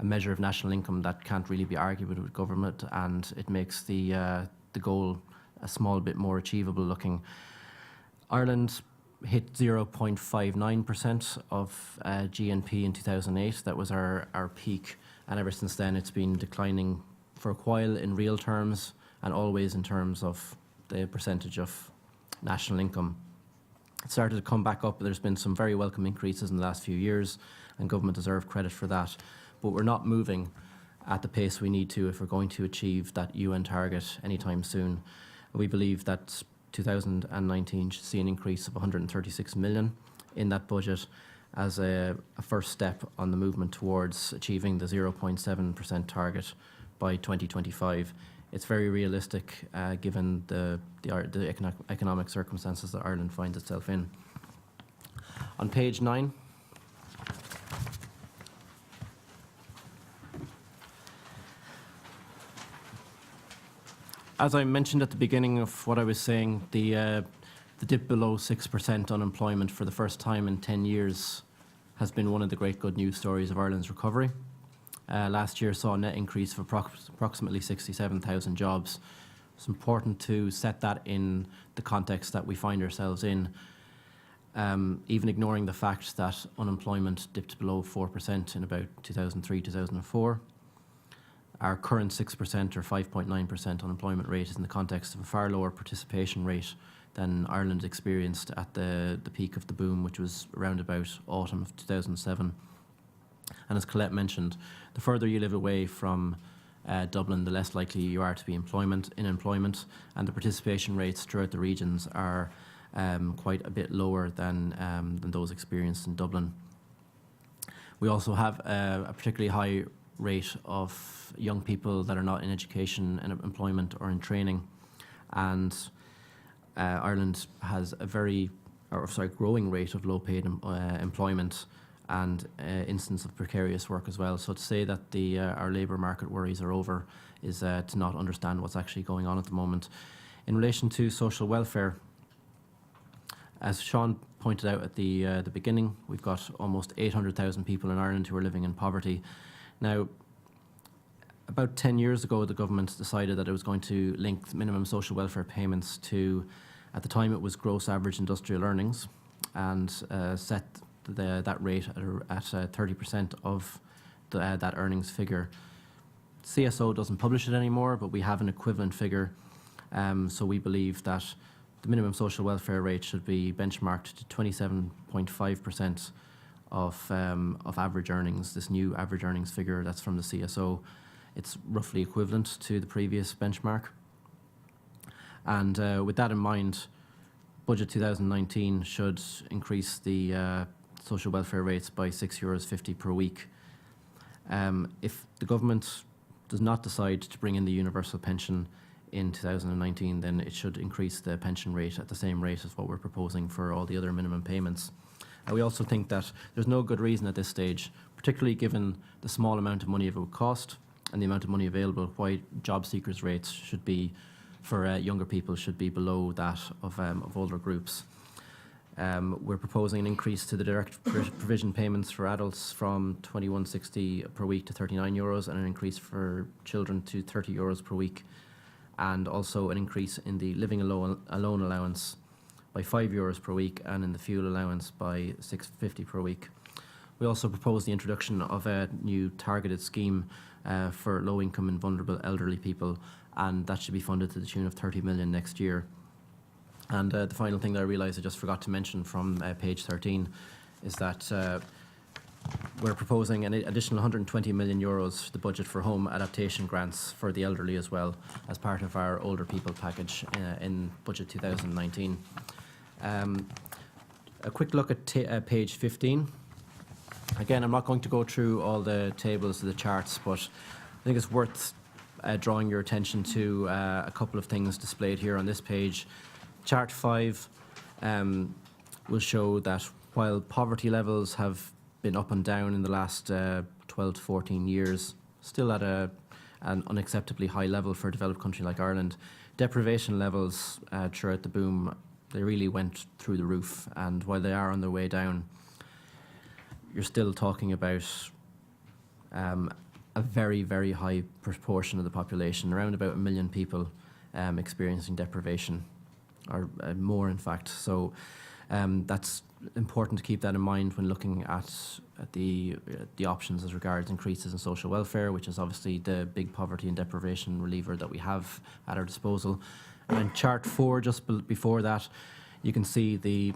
measure of national income that can't really be argued with government, and it makes the goal a small bit more achievable looking. Ireland hit 0.59% of GNP in 2008. That was our peak, and ever since then it's been declining for a while in real terms and always in terms of the percentage of national income. It started to come back up. There's been some very welcome increases in the last few years, and government deserve credit for that. But we're not moving at the pace we need to if we're going to achieve that UN target anytime soon. We believe that 2019 should see an increase of 136 million in that budget as a first step on the movement towards achieving the 0.7% target by 2025. It's very realistic given the economic circumstances that Ireland finds itself in. On page 9, as I mentioned at the beginning of what I was saying, the dip below 6% unemployment for the first time in 10 years has been one of the great good news stories of Ireland's recovery. Last year saw a net increase of approximately 67,000 jobs. It's important to set that in the context that we find ourselves in, even ignoring the fact that unemployment dipped below 4% in about 2003, 2004. Our current 6% or 5.9% unemployment rate is in the context of a far lower participation rate than Ireland experienced at the peak of the boom, which was around about autumn of 2007. And as Colette mentioned, the further you live away from Dublin, the less likely you are to be in employment, and the participation rates throughout the regions are quite a bit lower than those experienced in Dublin. We also have a particularly high rate of young people that are not in education and employment or in training, and Ireland has a growing rate of low-paid employment and instance of precarious work as well. So to say that our labour market worries are over is to not understand what's actually going on at the moment. In relation to social welfare, as Sean pointed out at the beginning, we've got almost 800,000 people in Ireland who are living in poverty. Now, about 10 years ago, the government decided that it was going to link minimum social welfare payments to, at the time it was gross average industrial earnings, and set that rate at 30% of that earnings figure. CSO doesn't publish it anymore, but we have an equivalent figure. So we believe that the minimum social welfare rate should be benchmarked to 27.5% of average earnings. This new average earnings figure that's from the CSO, it's roughly equivalent to the previous benchmark. And with that in mind, Budget 2019 should increase the social welfare rates by €6.50 per week. If the government does not decide to bring in the universal pension in 2019, then it should increase the pension rate at the same rate as what we're proposing for all the other minimum payments. We also think that there's no good reason at this stage, particularly given the small amount of money it would cost and the amount of money available, why job seekers' rates should be, for younger people, should be below that of older groups. We're proposing an increase to the direct provision payments for adults from €21.60 per week to €39, and an increase for children to €30 per week, and also an increase in the living alone allowance by €5 per week, and in the fuel allowance by €6.50 per week. We also propose the introduction of a new targeted scheme for low-income and vulnerable elderly people, and that should be funded to the tune of 30 million next year. And the final thing that I realised I just forgot to mention from page 13 is that we're proposing an additional €120 million to the budget for home adaptation grants for the elderly as well, as part of our older people package in Budget 2019. A quick look at page 15. Again, I'm not going to go through all the tables or the charts, but I think it's worth drawing your attention to a couple of things displayed here on this page. Chart 5 will show that while poverty levels have been up and down in the last 12 to 14 years, still at an unacceptably high level for a developed country like Ireland, deprivation levels throughout the boom, they really went through the roof. And while they are on their way down, you're still talking about a very, very high proportion of the population, around about 1 million people experiencing deprivation, or more in fact. So that's important to keep that in mind when looking at the options as regards increases in social welfare, which is obviously the big poverty and deprivation reliever that we have at our disposal. And chart 4, just before that, you can see the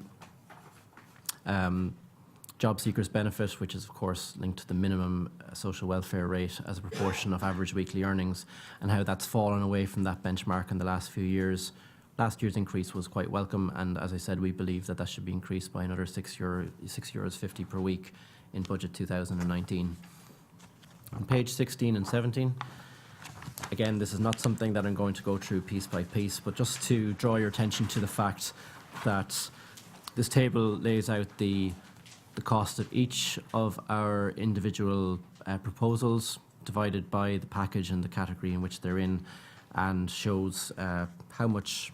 job seekers benefit, which is of course linked to the minimum social welfare rate as a proportion of average weekly earnings, and how that's fallen away from that benchmark in the last few years. Last year's increase was quite welcome, and as I said, we believe that that should be increased by another €6.50 per week in budget 2019. On page 16 and 17, again, this is not something that I'm going to go through piece by piece, but just to draw your attention to the fact that this table lays out the cost of each of our individual proposals divided by the package and the category in which they're in, and shows how much,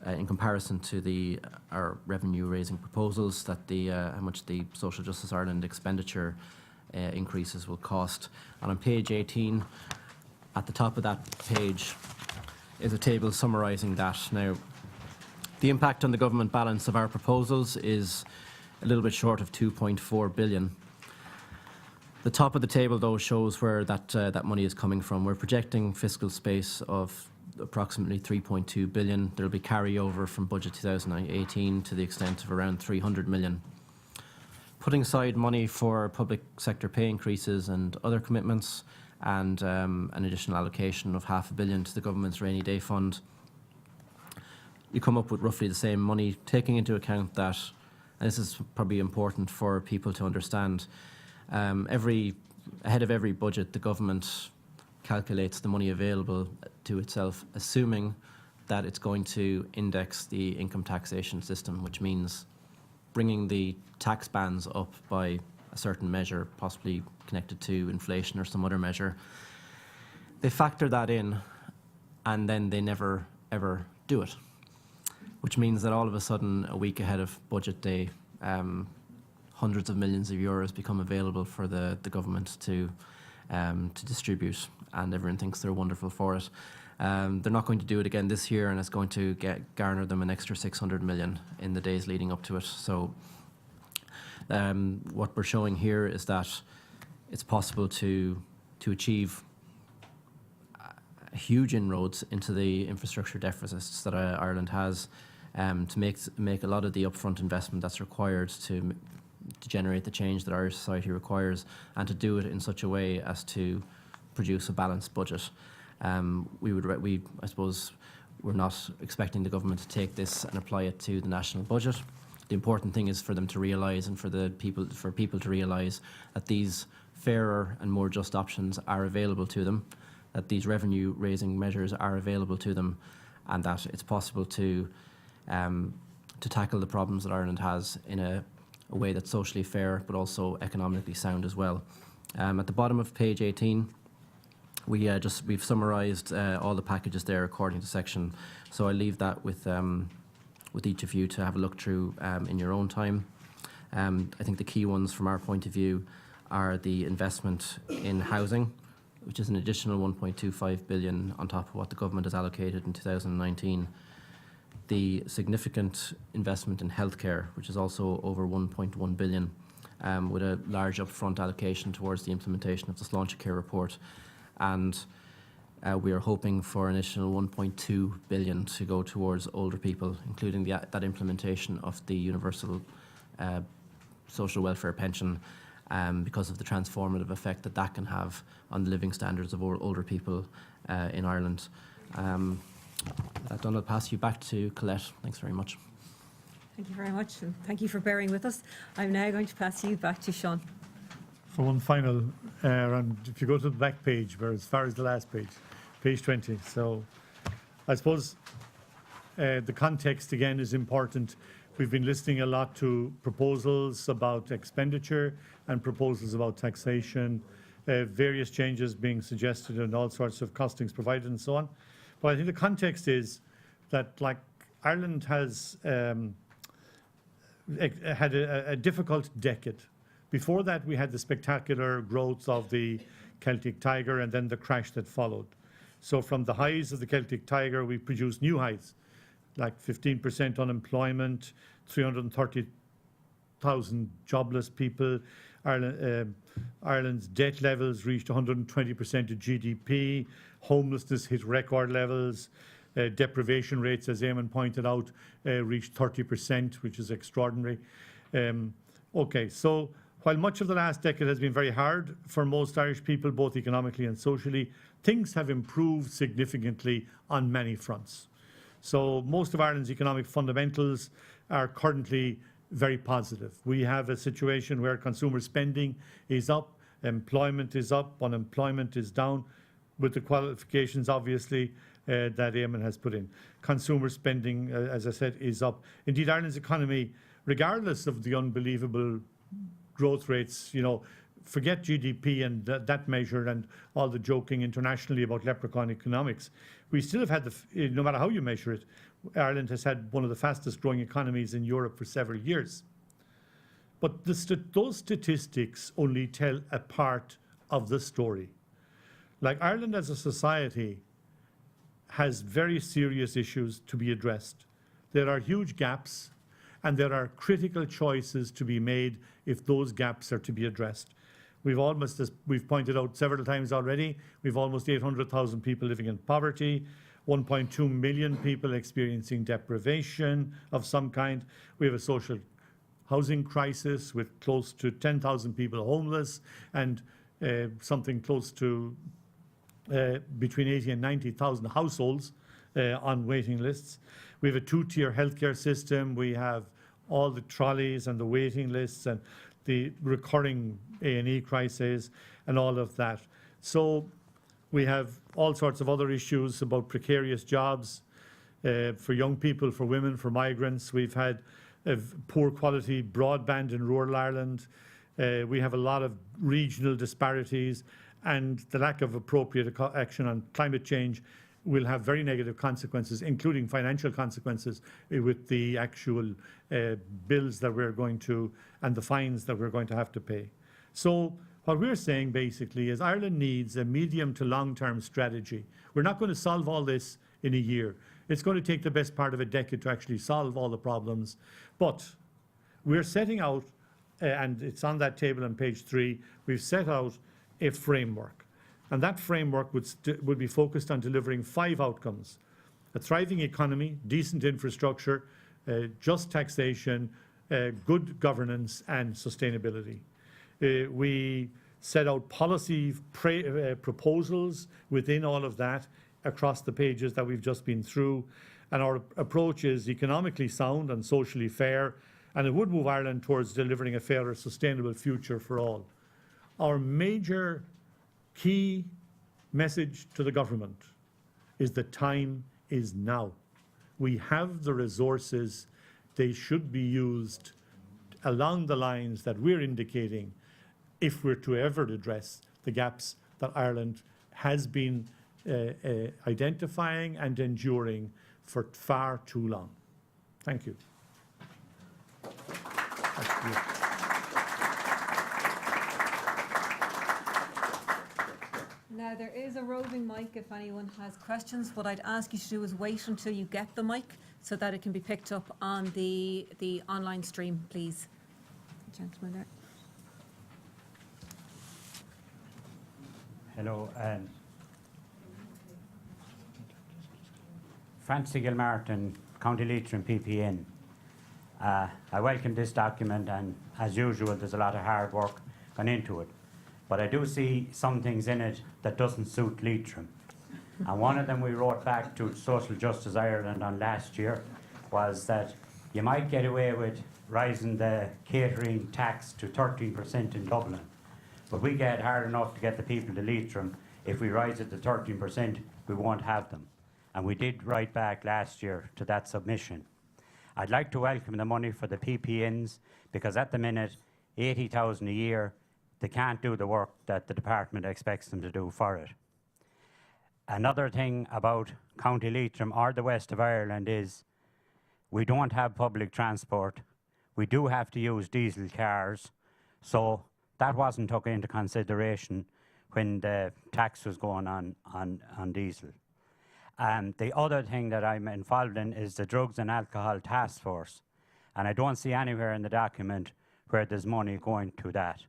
in comparison to our revenue-raising proposals, that how much the Social Justice Ireland expenditure increases will cost. And on page 18, at the top of that page, is a table summarising that. Now, the impact on the government balance of our proposals is a little bit short of 2.4 billion. The top of the table, though, shows where that money is coming from. We're projecting fiscal space of approximately 3.2 billion. There will be carryover from budget 2018 to the extent of around 300 million. Putting aside money for public sector pay increases and other commitments, and an additional allocation of £500 million to the government's rainy day fund, you come up with roughly the same money, taking into account that, and this is probably important for people to understand, ahead of every budget, the government calculates the money available to itself, assuming that it's going to index the income taxation system, which means bringing the tax bands up by a certain measure, possibly connected to inflation or some other measure. They factor that in, and then they never, ever do it, which means that all of a sudden, a week ahead of budget day, hundreds of millions of euros become available for the government to distribute, and everyone thinks they're wonderful for it. They're not going to do it again this year, and it's going to garner them an extra 600 million in the days leading up to it. So what we're showing here is that it's possible to achieve huge inroads into the infrastructure deficits that Ireland has, to make a lot of the upfront investment that's required to generate the change that Irish society requires, and to do it in such a way as to produce a balanced budget. I suppose we're not expecting the government to take this and apply it to the national budget. The important thing is for them to realise, and for people to realise, that these fairer and more just options are available to them, that these revenue-raising measures are available to them, and that it's possible to tackle the problems that Ireland has in a way that's socially fair but also economically sound as well. At the bottom of page 18, we've summarised all the packages there according to section, so I leave that with each of you to have a look through in your own time. I think the key ones from our point of view are the investment in housing, which is an additional 1.25 billion on top of what the government has allocated in 2019. The significant investment in healthcare, which is also over 1.1 billion, with a large upfront allocation towards the implementation of the Sláinte Care report. And we are hoping for an additional 1.2 billion to go towards older people, including that implementation of the universal social welfare pension, because of the transformative effect that can have on the living standards of older people in Ireland. Don, I'll pass you back to Colette. Thanks very much. Thank you very much, and thank you for bearing with us. I'm now going to pass you back to Sean. For one final round, if you go to the back page, where as far as the last page, page 20. So I suppose the context again is important. We've been listening a lot to proposals about expenditure and proposals about taxation, various changes being suggested and all sorts of costings provided and so on. But I think the context is that, like, Ireland has had a difficult decade. Before that, we had the spectacular growth of the Celtic Tiger and then the crash that followed. So from the highs of the Celtic Tiger, we produced new highs, like 15% unemployment, 330,000 jobless people. Ireland's debt levels reached 120% of GDP. Homelessness hit record levels. Deprivation rates, as Eamon pointed out, reached 30%, which is extraordinary. Okay, so while much of the last decade has been very hard for most Irish people, both economically and socially, things have improved significantly on many fronts. So most of Ireland's economic fundamentals are currently very positive. We have a situation where consumer spending is up, employment is up, unemployment is down, with the qualifications, obviously, that Eamon has put in. Consumer spending, as I said, is up. Indeed, Ireland's economy, regardless of the unbelievable growth rates, you know, forget GDP and that measure and all the joking internationally about leprechaun economics. We still have had, no matter how you measure it, Ireland has had one of the fastest growing economies in Europe for several years. But those statistics only tell a part of the story. Like, Ireland as a society has very serious issues to be addressed. There are huge gaps, and there are critical choices to be made if those gaps are to be addressed. We've almost, as we've pointed out several times already, we've almost 800,000 people living in poverty, 1.2 million people experiencing deprivation of some kind. We have a social housing crisis with close to 10,000 people homeless, and something close to between 80 and 90,000 households on waiting lists. We have a two-tier healthcare system. We have all the trolleys and the waiting lists and the recurring A&E crises and all of that. So we have all sorts of other issues about precarious jobs for young people, for women, for migrants. We've had poor quality broadband in rural Ireland. We have a lot of regional disparities, and the lack of appropriate action on climate change will have very negative consequences, including financial consequences with the actual bills that we're going to, and the fines that we're going to have to pay. So what we're saying basically is Ireland needs a medium to long-term strategy. We're not going to solve all this in a year. It's going to take the best part of a decade to actually solve all the problems. But we're setting out, and it's on that table on page 3, we've set out a framework. And that framework would be focused on delivering 5 outcomes: a thriving economy, decent infrastructure, just taxation, good governance, and sustainability. We set out policy proposals within all of that across the pages that we've just been through. And our approach is economically sound and socially fair, and it would move Ireland towards delivering a fairer, sustainable future for all. Our major key message to the government is the time is now. We have the resources. They should be used along the lines that we're indicating if we're to ever address the gaps that Ireland has been identifying and enduring for far too long. Thank you. Now, there is a roving mic if anyone has questions. What I'd ask you to do is wait until you get the mic so that it can be picked up on the online stream, please. Gentleman there. Hello. Francie Gilmartin, County Leitrim PPN. I welcome this document, and as usual there's a lot of hard work gone into it. But I do see some things in it that doesn't suit Leitrim. And one of them we wrote back to Social Justice Ireland on last year was that you might get away with rising the catering tax to 13% in Dublin. But we get hard enough to get the people to Leitrim. If we rise it to 13%, we won't have them. And we did write back last year to that submission. I'd like to welcome the money for the PPNs, because at the minute, 80,000 a year, they can't do the work that the department expects them to do for it. Another thing about County Leitrim or the west of Ireland is we don't have public transport. We do have to use diesel cars, so that wasn't taken into consideration when the tax was going on diesel. The other thing that I'm involved in is the Drugs and Alcohol Task Force, and I don't see anywhere in the document where there's money going to that.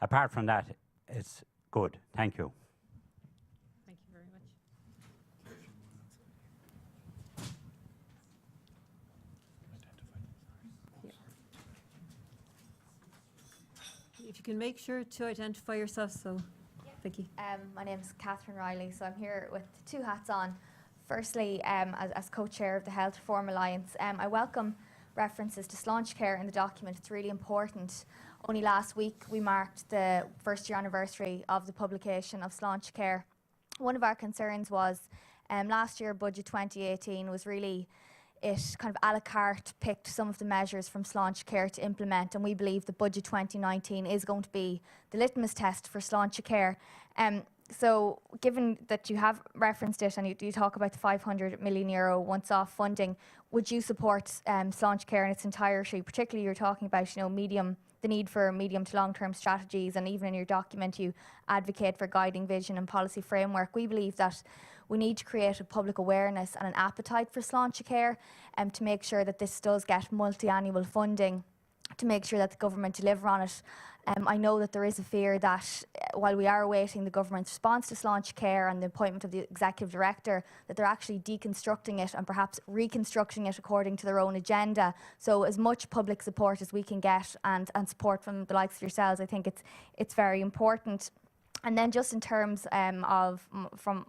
Apart from that, it's good. Thank you. Thank you very much. can make sure to identify yourself, so Vicky. My name's Catherine Riley, so I'm here with two hats on. Firstly, as co-chair of the Health Reform Alliance, I welcome references to Sláinte Care in the document. It's really important. Only last week we marked the first year anniversary of the publication of Sláinte Care. One of our concerns was last year, budget 2018, was really it kind of a la carte picked some of the measures from Sláinte Care to implement, and we believe the budget 2019 is going to be the litmus test for Sláinte Care. So given that you have referenced it and you talk about the €500 million once-off funding, would you support Sláinte Care in its entirety? Particularly you're talking about the need for medium to long-term strategies, and even in your document you advocate for guiding vision and policy framework. We believe that we need to create a public awareness and an appetite for Sláinte Care to make sure that this does get multi-annual funding, to make sure that the government deliver on it. I know that there is a fear that while we are awaiting the government's response to Sláinte Care and the appointment of the executive director, that they're actually deconstructing it and perhaps reconstructing it according to their own agenda. So as much public support as we can get and support from the likes of yourselves, I think it's very important. And then just in terms of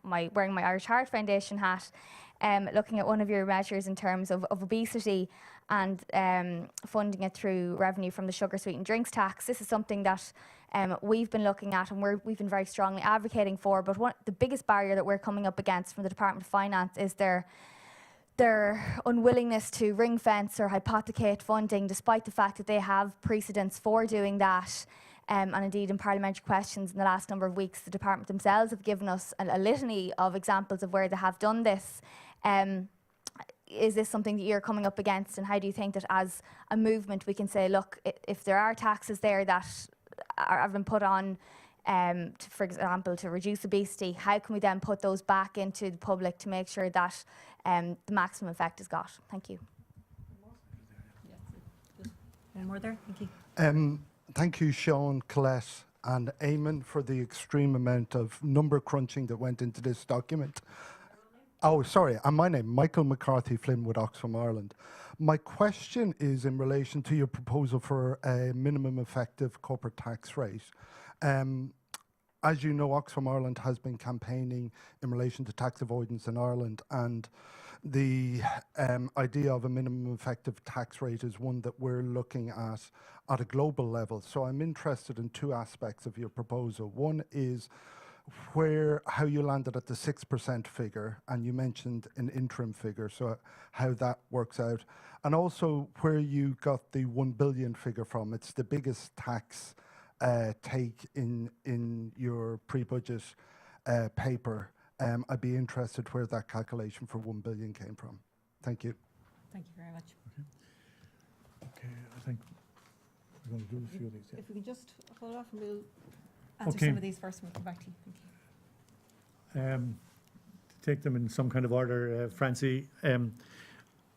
wearing my Irish Heart Foundation hat, looking at one of your measures in terms of obesity and funding it through revenue from the sugar sweetened drinks tax. This is something that we've been looking at and we've been very strongly advocating for, but the biggest barrier that we're coming up against from the Department of Finance is their unwillingness to ring fence or hypothecate funding, despite the fact that they have precedents for doing that. And indeed, in parliamentary questions in the last number of weeks, the department themselves have given us a litany of examples of where they have done this. Is this something that you're coming up against, and how do you think that as a movement we can say, look, if there are taxes there that have been put on, for example, to reduce obesity, how can we then put those back into the public to make sure that the maximum effect is got? Thank you. One more there, thank you. Thank you, Sean, Colette and Eamon, for the extreme amount of number crunching that went into this document. Oh, sorry, and my name, Michael McCarthy Flynn with Oxfam Ireland. My question is in relation to your proposal for a minimum effective corporate tax rate. As you know, Oxfam Ireland has been campaigning in relation to tax avoidance in Ireland, and the idea of a minimum effective tax rate is one that we're looking at a global level. So I'm interested in two aspects of your proposal. One is how you landed at the 6% figure, and you mentioned an interim figure, so how that works out. And also where you got the 1 billion figure from. It's the biggest tax take in your pre-budget paper. I'd be interested where that calculation for 1 billion came from. Thank you. Thank you very much. Okay, I think we're going to do a few of these. Yeah. If we can just hold off and we'll answer Okay. some of these first and we'll come back to you. Thank you. To take them in some kind of order, Francie,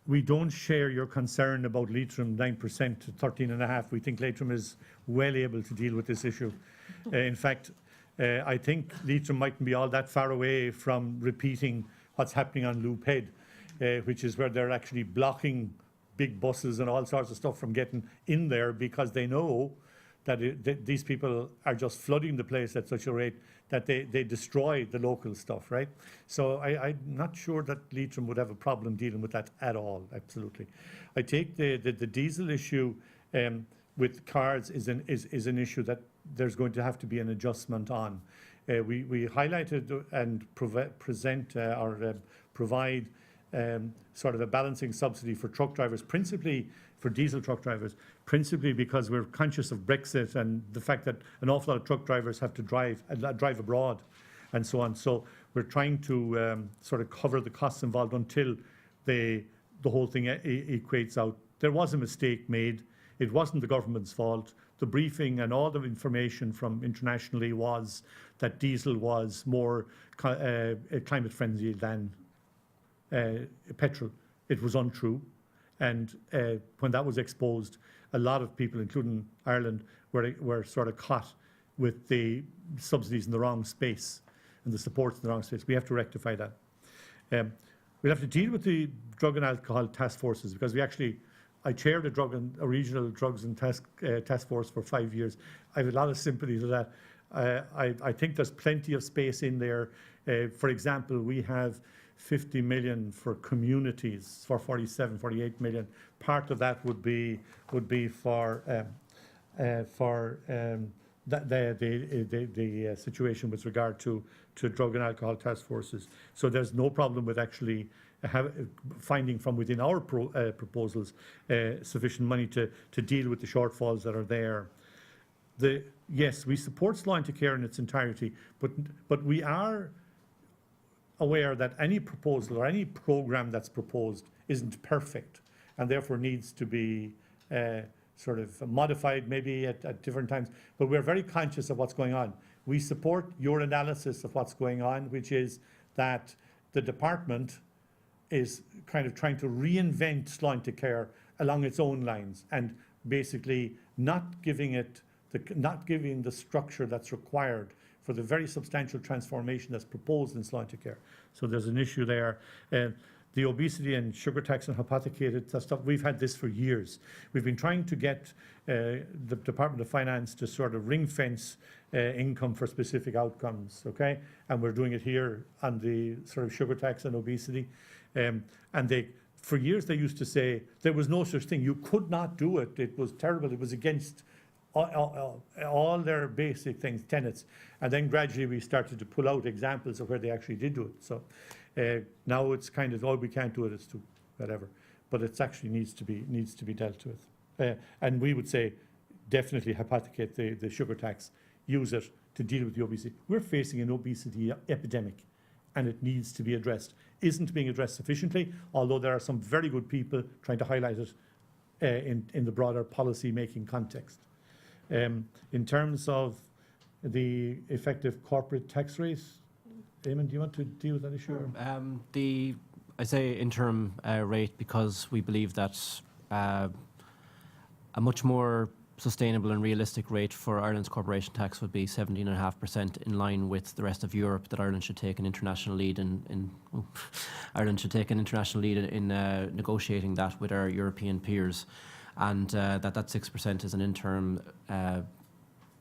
we don't share your concern about Leitrim 9% to 13.5%. We think Leitrim is well able to deal with this issue. In fact, I think Leitrim mightn't be all that far away from repeating what's happening on Loop Head, which is where they're actually blocking big buses and all sorts of stuff from getting in there because they know that these people are just flooding the place at such a rate that they destroy the local stuff, right? So I'm not sure that Leitrim would have a problem dealing with that at all, absolutely. I take the diesel issue with cars is an issue that there's going to have to be an adjustment on. We highlighted and provide sort of a balancing subsidy for truck drivers, principally for diesel truck drivers, principally because we're conscious of Brexit and the fact that an awful lot of truck drivers have to drive abroad and so on. So we're trying to sort of cover the costs involved until the whole thing equates out. There was a mistake made. It wasn't the government's fault. The briefing and all the information from internationally was that diesel was more climate friendly than petrol. It was untrue. And when that was exposed, a lot of people, including Ireland, were sort of caught with the subsidies in the wrong space and the supports in the wrong space. We have to rectify that. We'll have to deal with the drug and alcohol task forces because we actually I chaired a regional drugs and task force for 5 years. I have a lot of sympathy to that. I think there's plenty of space in there. For example, we have 50 million for communities, for 48 million. Part of that would be for the situation with regard to drug and alcohol task forces. So there's no problem with actually finding from within our proposals sufficient money to deal with the shortfalls that are there. Yes, we support Sláinte Care in its entirety, but we are aware that any proposal or any program that's proposed isn't perfect and therefore needs to be sort of modified maybe at different times. But we're very conscious of what's going on. We support your analysis of what's going on, which is that the department is kind of trying to reinvent Sláinte Care along its own lines and basically not giving the structure that's required for the very substantial transformation that's proposed in Sláinte Care. So there's an issue there. The obesity and sugar tax and hypothecated stuff, we've had this for years. We've been trying to get the Department of Finance to sort of ring fence income for specific outcomes, okay? And we're doing it here on the sort of sugar tax and obesity. And for years they used to say there was no such thing. You could not do it. It was terrible. It was against all their basic things, tenets. And then gradually we started to pull out examples of where they actually did do it. So now it's kind of, oh, we can't do it, it's too whatever. But it actually needs to be dealt with. And we would say definitely hypothecate the sugar tax, use it to deal with the obesity. We're facing an obesity epidemic and it needs to be addressed. Isn't being addressed sufficiently, although there are some very good people trying to highlight it in the broader policy making context. In terms of the effective corporate tax rate, Eamon, do you want to deal with that issue? I say interim rate because we believe that a much more sustainable and realistic rate for Ireland's corporation tax would be 17.5%, in line with the rest of Europe. That Ireland should take an international lead in negotiating that with our European peers, and that 6% is an interim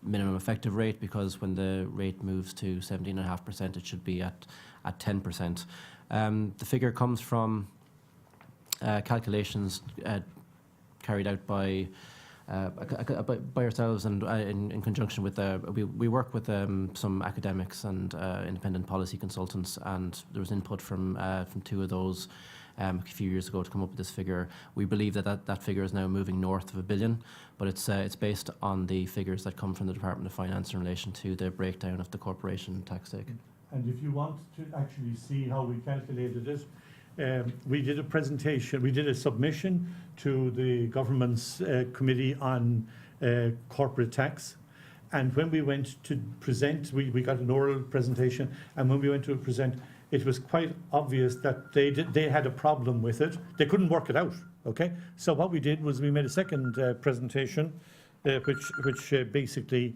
minimum effective rate, because when the rate moves to 17.5%, it should be at 10%. The figure comes from calculations carried out by ourselves and in conjunction with we work with some academics and independent policy consultants, and there was input from two of those a few years ago to come up with this figure. We believe that figure is now moving north of $1 billion, but it's based on the figures that come from the Department of Finance in relation to the breakdown of the corporation tax take. And if you want to actually see how we calculated it, we did a presentation, we did a submission to the government's committee on corporate tax. And when we went to present, we got an oral presentation, and when we went to present, it was quite obvious that they had a problem with it. They couldn't work it out, okay? So what we did was we made a second presentation, which basically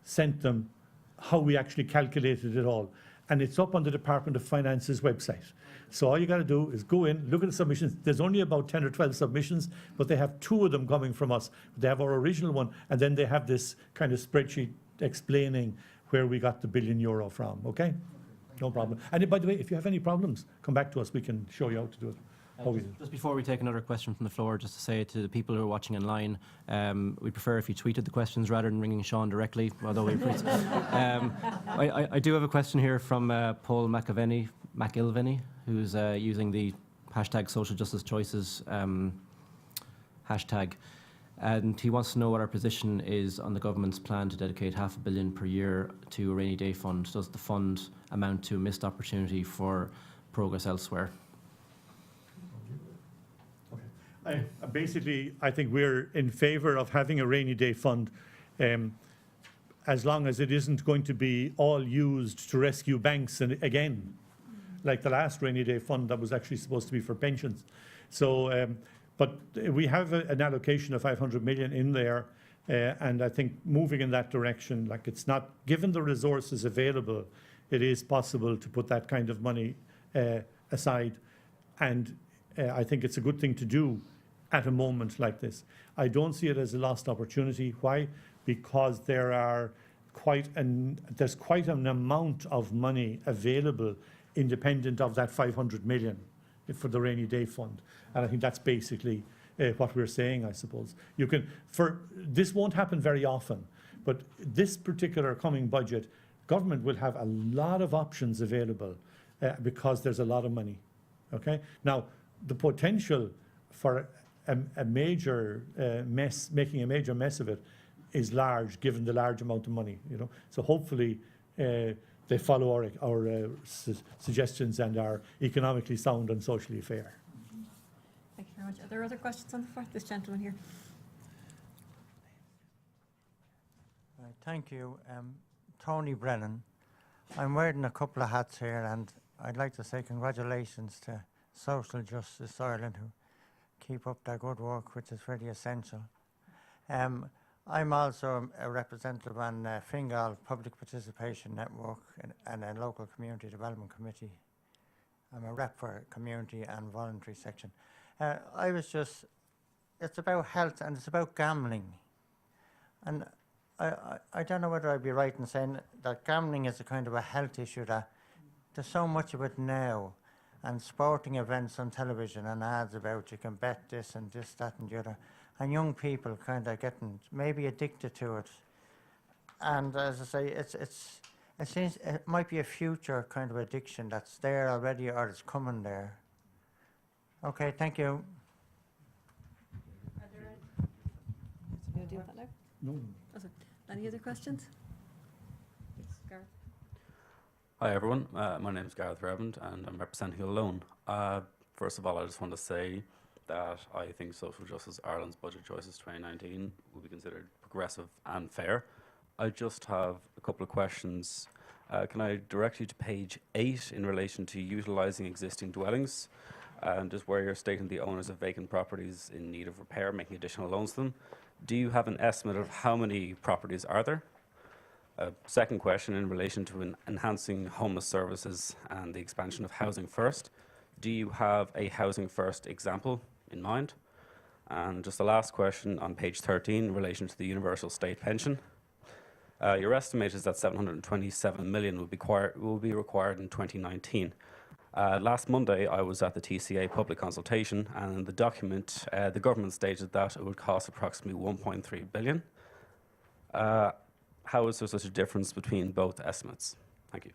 sent them how we actually calculated it all. And it's up on the Department of Finance's website. So all you got to do is go in, look at the submissions. There's only about 10 or 12 submissions, but they have 2 of them coming from us. They have our original one, and then they have this kind of spreadsheet explaining where we got the €1 billion from, okay? No problem. And by the way, if you have any problems, come back to us. We can show you how to do it. Just before we take another question from the floor, just to say to the people who are watching online, we prefer if you tweeted the questions rather than ringing Sean directly, although we appreciate I do have a question here from Paul McIlveny, who's using the hashtag social justice choices hashtag. And he wants to know what our position is on the government's plan to dedicate $500 million per year to a rainy day fund. Does the fund amount to a missed opportunity for progress elsewhere? Basically, I think we're in favour of having a rainy day fund, as long as it isn't going to be all used to rescue banks and again, like the last rainy day fund that was actually supposed to be for pensions. So, but we have an allocation of 500 million in there, and I think moving in that direction, like it's not, given the resources available, it is possible to put that kind of money aside, and I think it's a good thing to do, at a moment like this. I don't see it as a lost opportunity. Why? Because there's quite an amount of money available independent of that 500 million for the rainy day fund. And I think that's basically what we're saying, I suppose. This won't happen very often, but this particular coming budget, government will have a lot of options available because there's a lot of money. Okay? Now, the potential for a major mess, making a major mess of it, is large, given the large amount of money. So hopefully they follow our suggestions and are economically sound and socially fair. Thank you very much. Are there other questions on the floor? This gentleman here. Right, thank you. Tony Brennan. I'm wearing a couple of hats here, and I'd like to say congratulations to Social Justice Ireland, who keep up their good work, which is really essential. I'm also a representative on Fingal Public Participation Network and a local community development committee. I'm a rep for community and voluntary section. It's about health and it's about gambling. And I don't know whether I'd be right in saying that gambling is a kind of a health issue, that there's so much of it now, and sporting events on television and ads about you can bet this and this, that and the other. And young people kind of getting maybe addicted to it. And as I say, it seems it might be a future kind of addiction that's there already or it's coming there. Okay, thank you. Are there any? Deal with that now? No. Oh, sorry. Any other questions? Yes, Gareth. Hi everyone, my name is Gareth Reverend and I'm representing Alone. First of all, I just want to say that I think Social Justice Ireland's Budget Choices 2019 will be considered progressive and fair. I just have a couple of questions. Can I direct you to page 8 in relation to utilising existing dwellings, and just where you're stating the owners of vacant properties in need of repair, making additional loans to them? Do you have an estimate of how many properties are there? Second question in relation to enhancing homeless services and the expansion of Housing First. Do you have a Housing First example in mind? And just the last question on page 13 in relation to the universal state pension. Your estimate is that 727 million will be required in 2019. Last Monday, I was at the TCA public consultation, and in the document, the government stated that it would cost approximately 1.3 billion. How is there such a difference between both estimates? Thank you.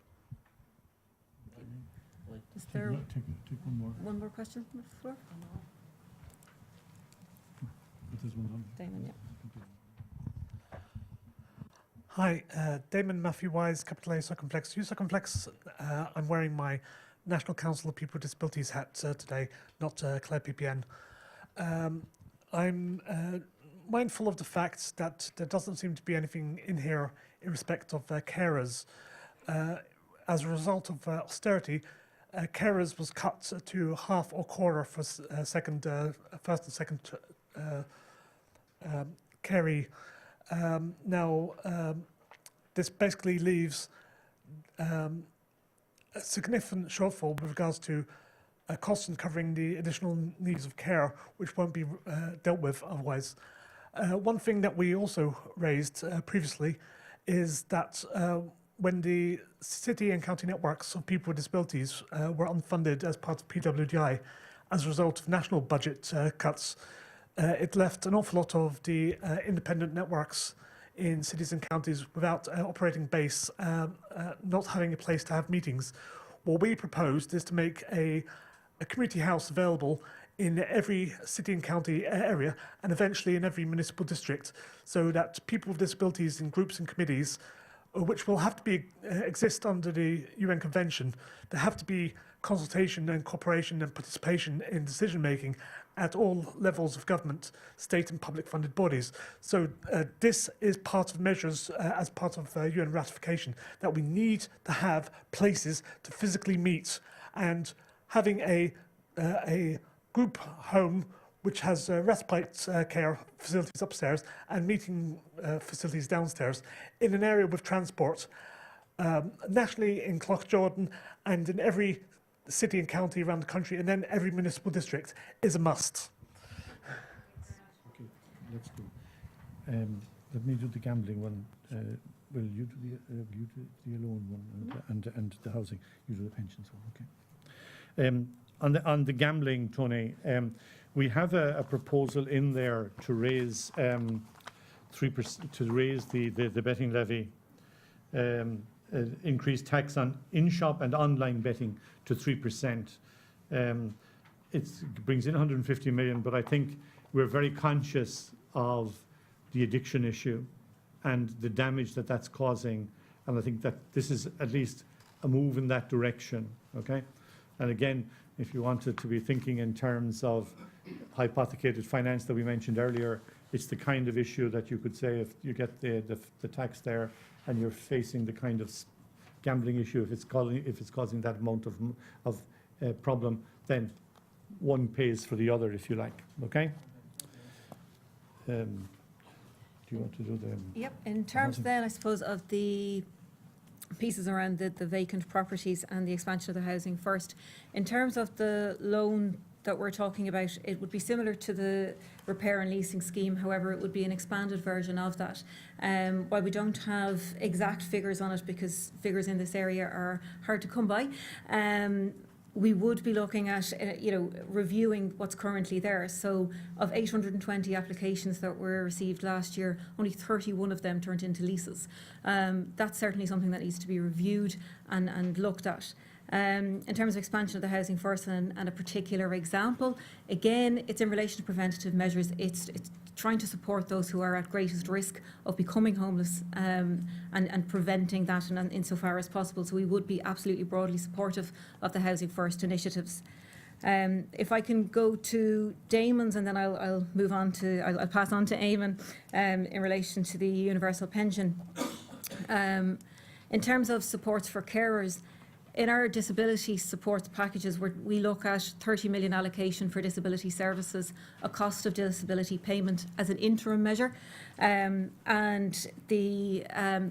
Is there one more question from the floor? Damon, yeah. Hi, Damon Matthew Wise, capital A Circumflex. Circumflex. I'm wearing my National Council of People with Disabilities hat today, not Claire PPN. I'm mindful of the fact that there doesn't seem to be anything in here in respect of carers. As a result of austerity, carers was cut to half or quarter for first and second carry. This basically leaves a significant shortfall with regards to costs in covering the additional needs of care, which won't be dealt with otherwise. One thing that we also raised previously is that when the city and county networks of people with disabilities were unfunded as part of PWDI as a result of national budget cuts, it left an awful lot of the independent networks in cities and counties without operating base, not having a place to have meetings. What we proposed is to make a community house available in every city and county area, and eventually in every municipal district, so that people with disabilities in groups and committees, which will have to exist under the UN Convention, there have to be consultation and cooperation and participation in decision making at all levels of government, state and public funded bodies. So this is part of measures as part of UN ratification, that we need to have places to physically meet, and having a group home which has respite care facilities upstairs and meeting facilities downstairs in an area with transport, nationally in Cloughjordan and in every city and county around the country, and then every municipal district, is a must. Let me do the gambling one. Well, you do the loan one and the housing. You do the pensions one. Okay. On the gambling, Tony, we have a proposal in there to raise 3% to raise the betting levy, increase tax on in-shop and online betting to 3%. It brings in 150 million, but I think we're very conscious of the addiction issue and the damage that that's causing, and I think that this is at least a move in that direction. Okay, and again, if you wanted to be thinking in terms of hypothecated finance that we mentioned earlier, it's the kind of issue that you could say if you get the tax there and you're facing the kind of gambling issue, if it's causing that amount of problem, then one pays for the other, if you like. Okay. Do you want to do the? Yep. In terms then, I suppose, of the pieces around the vacant properties and the expansion of the housing first. In terms of the loan that we're talking about, it would be similar to the repair and leasing scheme. However, it would be an expanded version of that. While we don't have exact figures on it, because figures in this area are hard to come by, we would be looking at, reviewing what's currently there. So of 820 applications that were received last year, only 31 of them turned into leases. That's certainly something that needs to be reviewed and looked at. In terms of expansion of the housing first and a particular example, again, it's in relation to preventative measures. It's trying to support those who are at greatest risk of becoming homeless and preventing that insofar as possible. So we would be absolutely broadly supportive of the Housing First initiatives. If I can go to Damon's, and then I'll move on to, I'll pass on to Eamon in relation to the universal pension. In terms of supports for carers, in our disability support packages, we look at 30 million allocation for disability services, a cost of disability payment as an interim measure, and the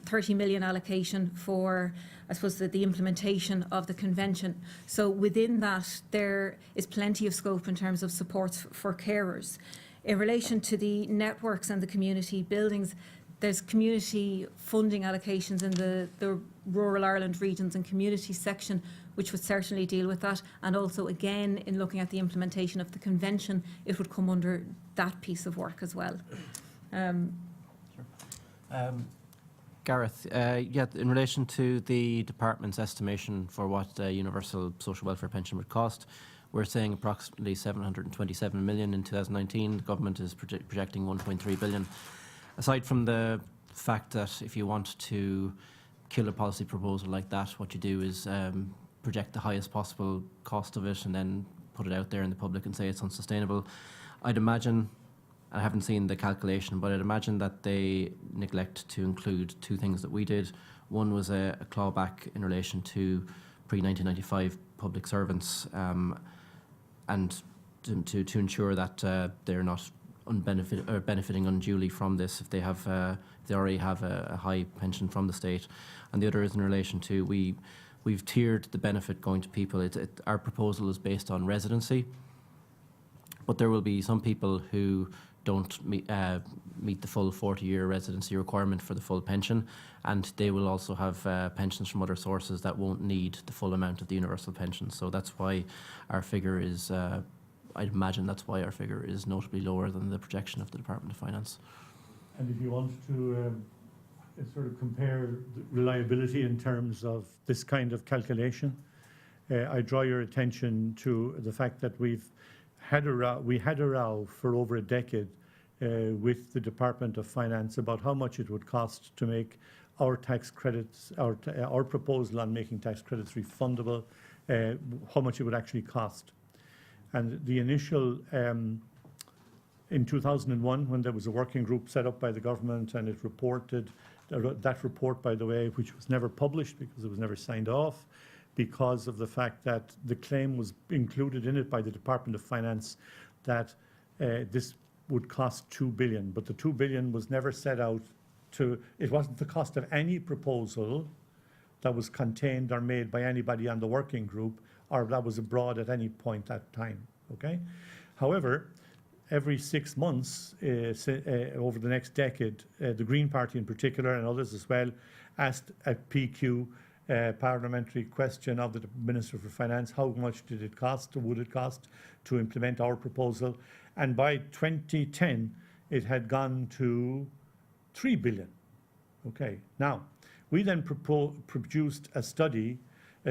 30 million allocation for, I suppose, the implementation of the convention. So within that, there is plenty of scope in terms of supports for carers. In relation to the networks and the community buildings, there's community funding allocations in the rural Ireland regions and community section, which would certainly deal with that. And also, again, in looking at the implementation of the convention, it would come under that piece of work as well. Gareth, in relation to the department's estimation for what universal social welfare pension would cost, we're saying approximately 727 million in 2019. The government is projecting 1.3 billion. Aside from the fact that if you want to kill a policy proposal like that, what you do is project the highest possible cost of it and then put it out there in the public and say it's unsustainable. I'd imagine, I haven't seen the calculation, but I'd imagine that they neglect to include two things that we did. One was a clawback in relation to pre-1995 public servants, and to ensure that they're not benefiting unduly from this if they already have a high pension from the state. And the other is in relation to we've tiered the benefit going to people. Our proposal is based on residency, but there will be some people who don't meet the full 40-year residency requirement for the full pension, and they will also have pensions from other sources that won't need the full amount of the universal pension. So that's why our figure is I'd imagine that's why our figure is notably lower than the projection of the Department of Finance. And if you want to sort of compare the reliability in terms of this kind of calculation, I draw your attention to the fact that we had a row for over a decade with the Department of Finance about how much it would cost to make our tax credits, our proposal on making tax credits refundable, how much it would actually cost. And the initial, in 2001, when there was a working group set up by the government and it reported, that report, by the way, which was never published because it was never signed off, because of the fact that the claim was included in it by the Department of Finance that this would cost 2 billion. But the 2 billion was never set out to, it wasn't the cost of any proposal that was contained or made by anybody on the working group or that was abroad at any point at time, okay? However, every 6 months over the next decade, the Green Party in particular and others as well, asked a PQ parliamentary question of the Minister for Finance, how much did it cost or would it cost to implement our proposal? And by 2010, it had gone to 3 billion. Okay, now, we then produced a study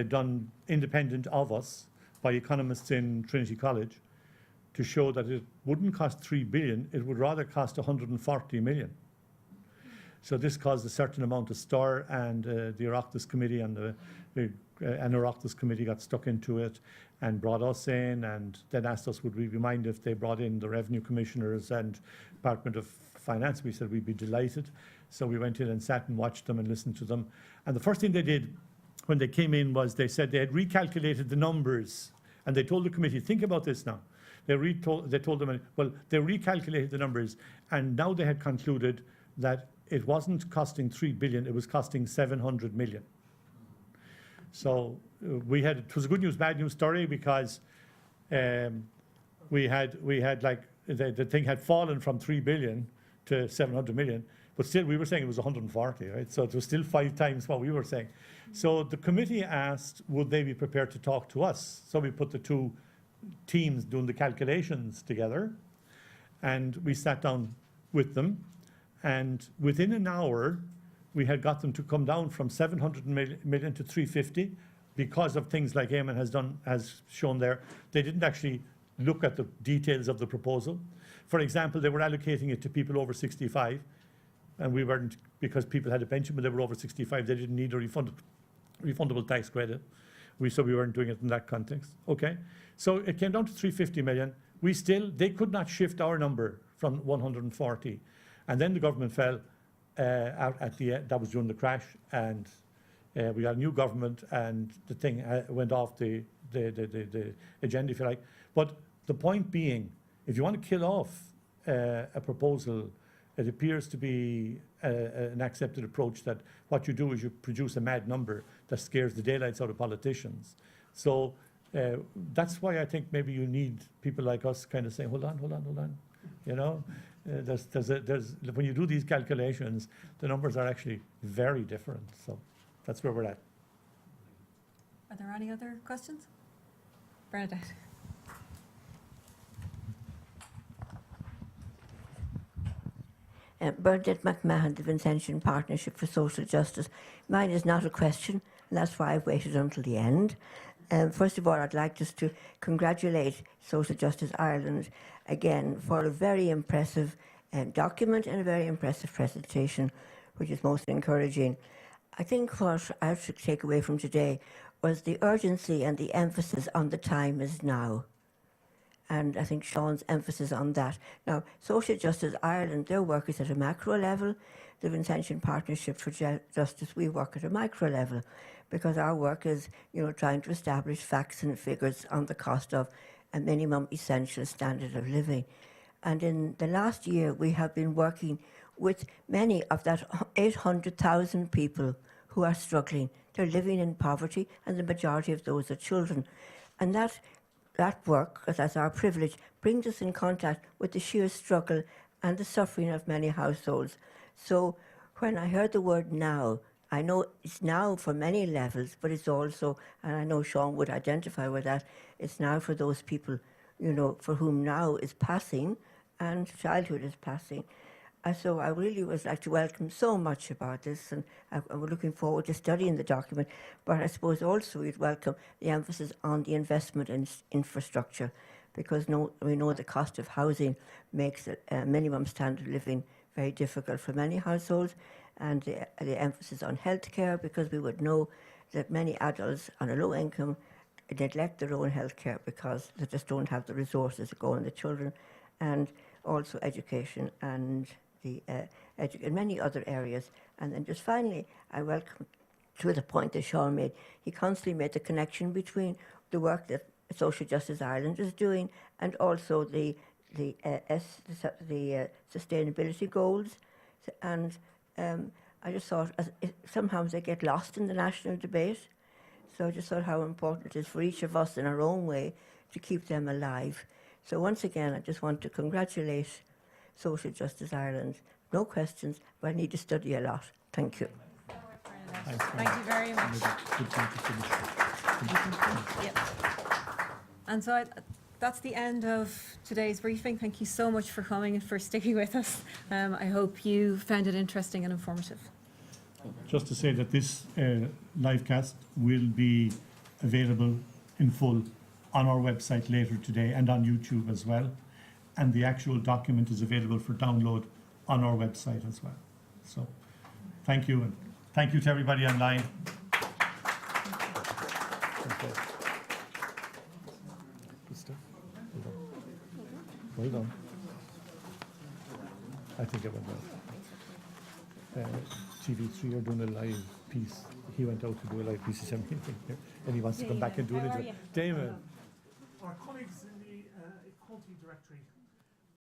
done independent of us by economists in Trinity College to show that it wouldn't cost 3 billion, it would rather cost 140 million. So this caused a certain amount of stir, and the Oireachtas Committee and the Oireachtas Committee got stuck into it and brought us in, and then asked us would we be mind if they brought in the Revenue Commissioners and Department of Finance. We said we'd be delighted. So we went in and sat and watched them and listened to them. And the first thing they did when they came in was they said they had recalculated the numbers, and they told the committee, think about this now. They told them, well, they recalculated the numbers, and now they had concluded that it wasn't costing 3 billion, it was costing 700 million. So it was a good news, bad news story, because we had like, the thing had fallen from 3 billion to 700 million, but still we were saying it was 140, right? So it was still 5 times what we were saying. So the committee asked, would they be prepared to talk to us? So we put the two teams doing the calculations together, and we sat down with them, and within an hour we had got them to come down from 700 million to 350 because of things like Eamon has shown there. They didn't actually look at the details of the proposal. For example, they were allocating it to people over 65, and we weren't, because people had a pension but they were over 65, they didn't need a refundable tax credit. So we weren't doing it in that context. Okay, so it came down to 350 million. They could not shift our number from 140. And then the government fell out at the end. That was during the crash, and we got a new government, and the thing went off the agenda, if you like. But the point being, if you want to kill off a proposal, it appears to be an accepted approach that what you do is you produce a mad number that scares the daylights out of politicians. So that's why I think maybe you need people like us kind of saying, hold on. You know, when you do these calculations, the numbers are actually very different. So that's where we're at. Are there any other questions? Bernadette. Bernadette McMahon, the Vincentian Partnership for Social Justice. Mine is not a question, and that's why I've waited until the end. First of all, I'd like just to congratulate Social Justice Ireland again for a very impressive document and a very impressive presentation, which is most encouraging. I think what I have to take away from today was the urgency and the emphasis on the time is now. And I think Sean's emphasis on that. Now, Social Justice Ireland, their work is at a macro level. The Vincentian Partnership for Justice, we work at a micro level, because our work is, trying to establish facts and figures on the cost of a minimum essential standard of living. And in the last year, we have been working with many of that 800,000 people who are struggling. They're living in poverty, and the majority of those are children. And that work, because that's our privilege, brings us in contact with the sheer struggle and the suffering of many households. So when I heard the word now, I know it's now for many levels, but it's also, and I know Sean would identify with that, it's now for those people, for whom now is passing and childhood is passing. So I really would like to welcome so much about this, and we're looking forward to studying the document. But I suppose also we'd welcome the emphasis on the investment in infrastructure, because we know the cost of housing makes a minimum standard of living very difficult for many households, and the emphasis on healthcare, because we would know that many adults on a low income neglect their own healthcare because they just don't have the resources to go on the children, and also education and in many other areas. And then just finally, I welcome to the point that Sean made. He constantly made the connection between the work that Social Justice Ireland is doing and also the sustainability goals. And I just thought sometimes they get lost in the national debate. So I just thought how important it is for each of us in our own way to keep them alive. So once again, I just want to congratulate Social Justice Ireland. No questions, but I need to study a lot. Thank you. Thank you very much. Yep. And so that's the end of today's briefing. Thank you so much for coming and for sticking with us. I hope you found it interesting and informative. Just to say that this live cast will be available in full on our website later today and on YouTube as well. And the actual document is available for download on our website as well. So thank you, and thank you to everybody online. Okay. Good stuff. Well done. I think it went well. TV3 are doing a live piece. He went out to do a live piece. And he wants to come back and do it. David. Our colleagues in the Equality Directory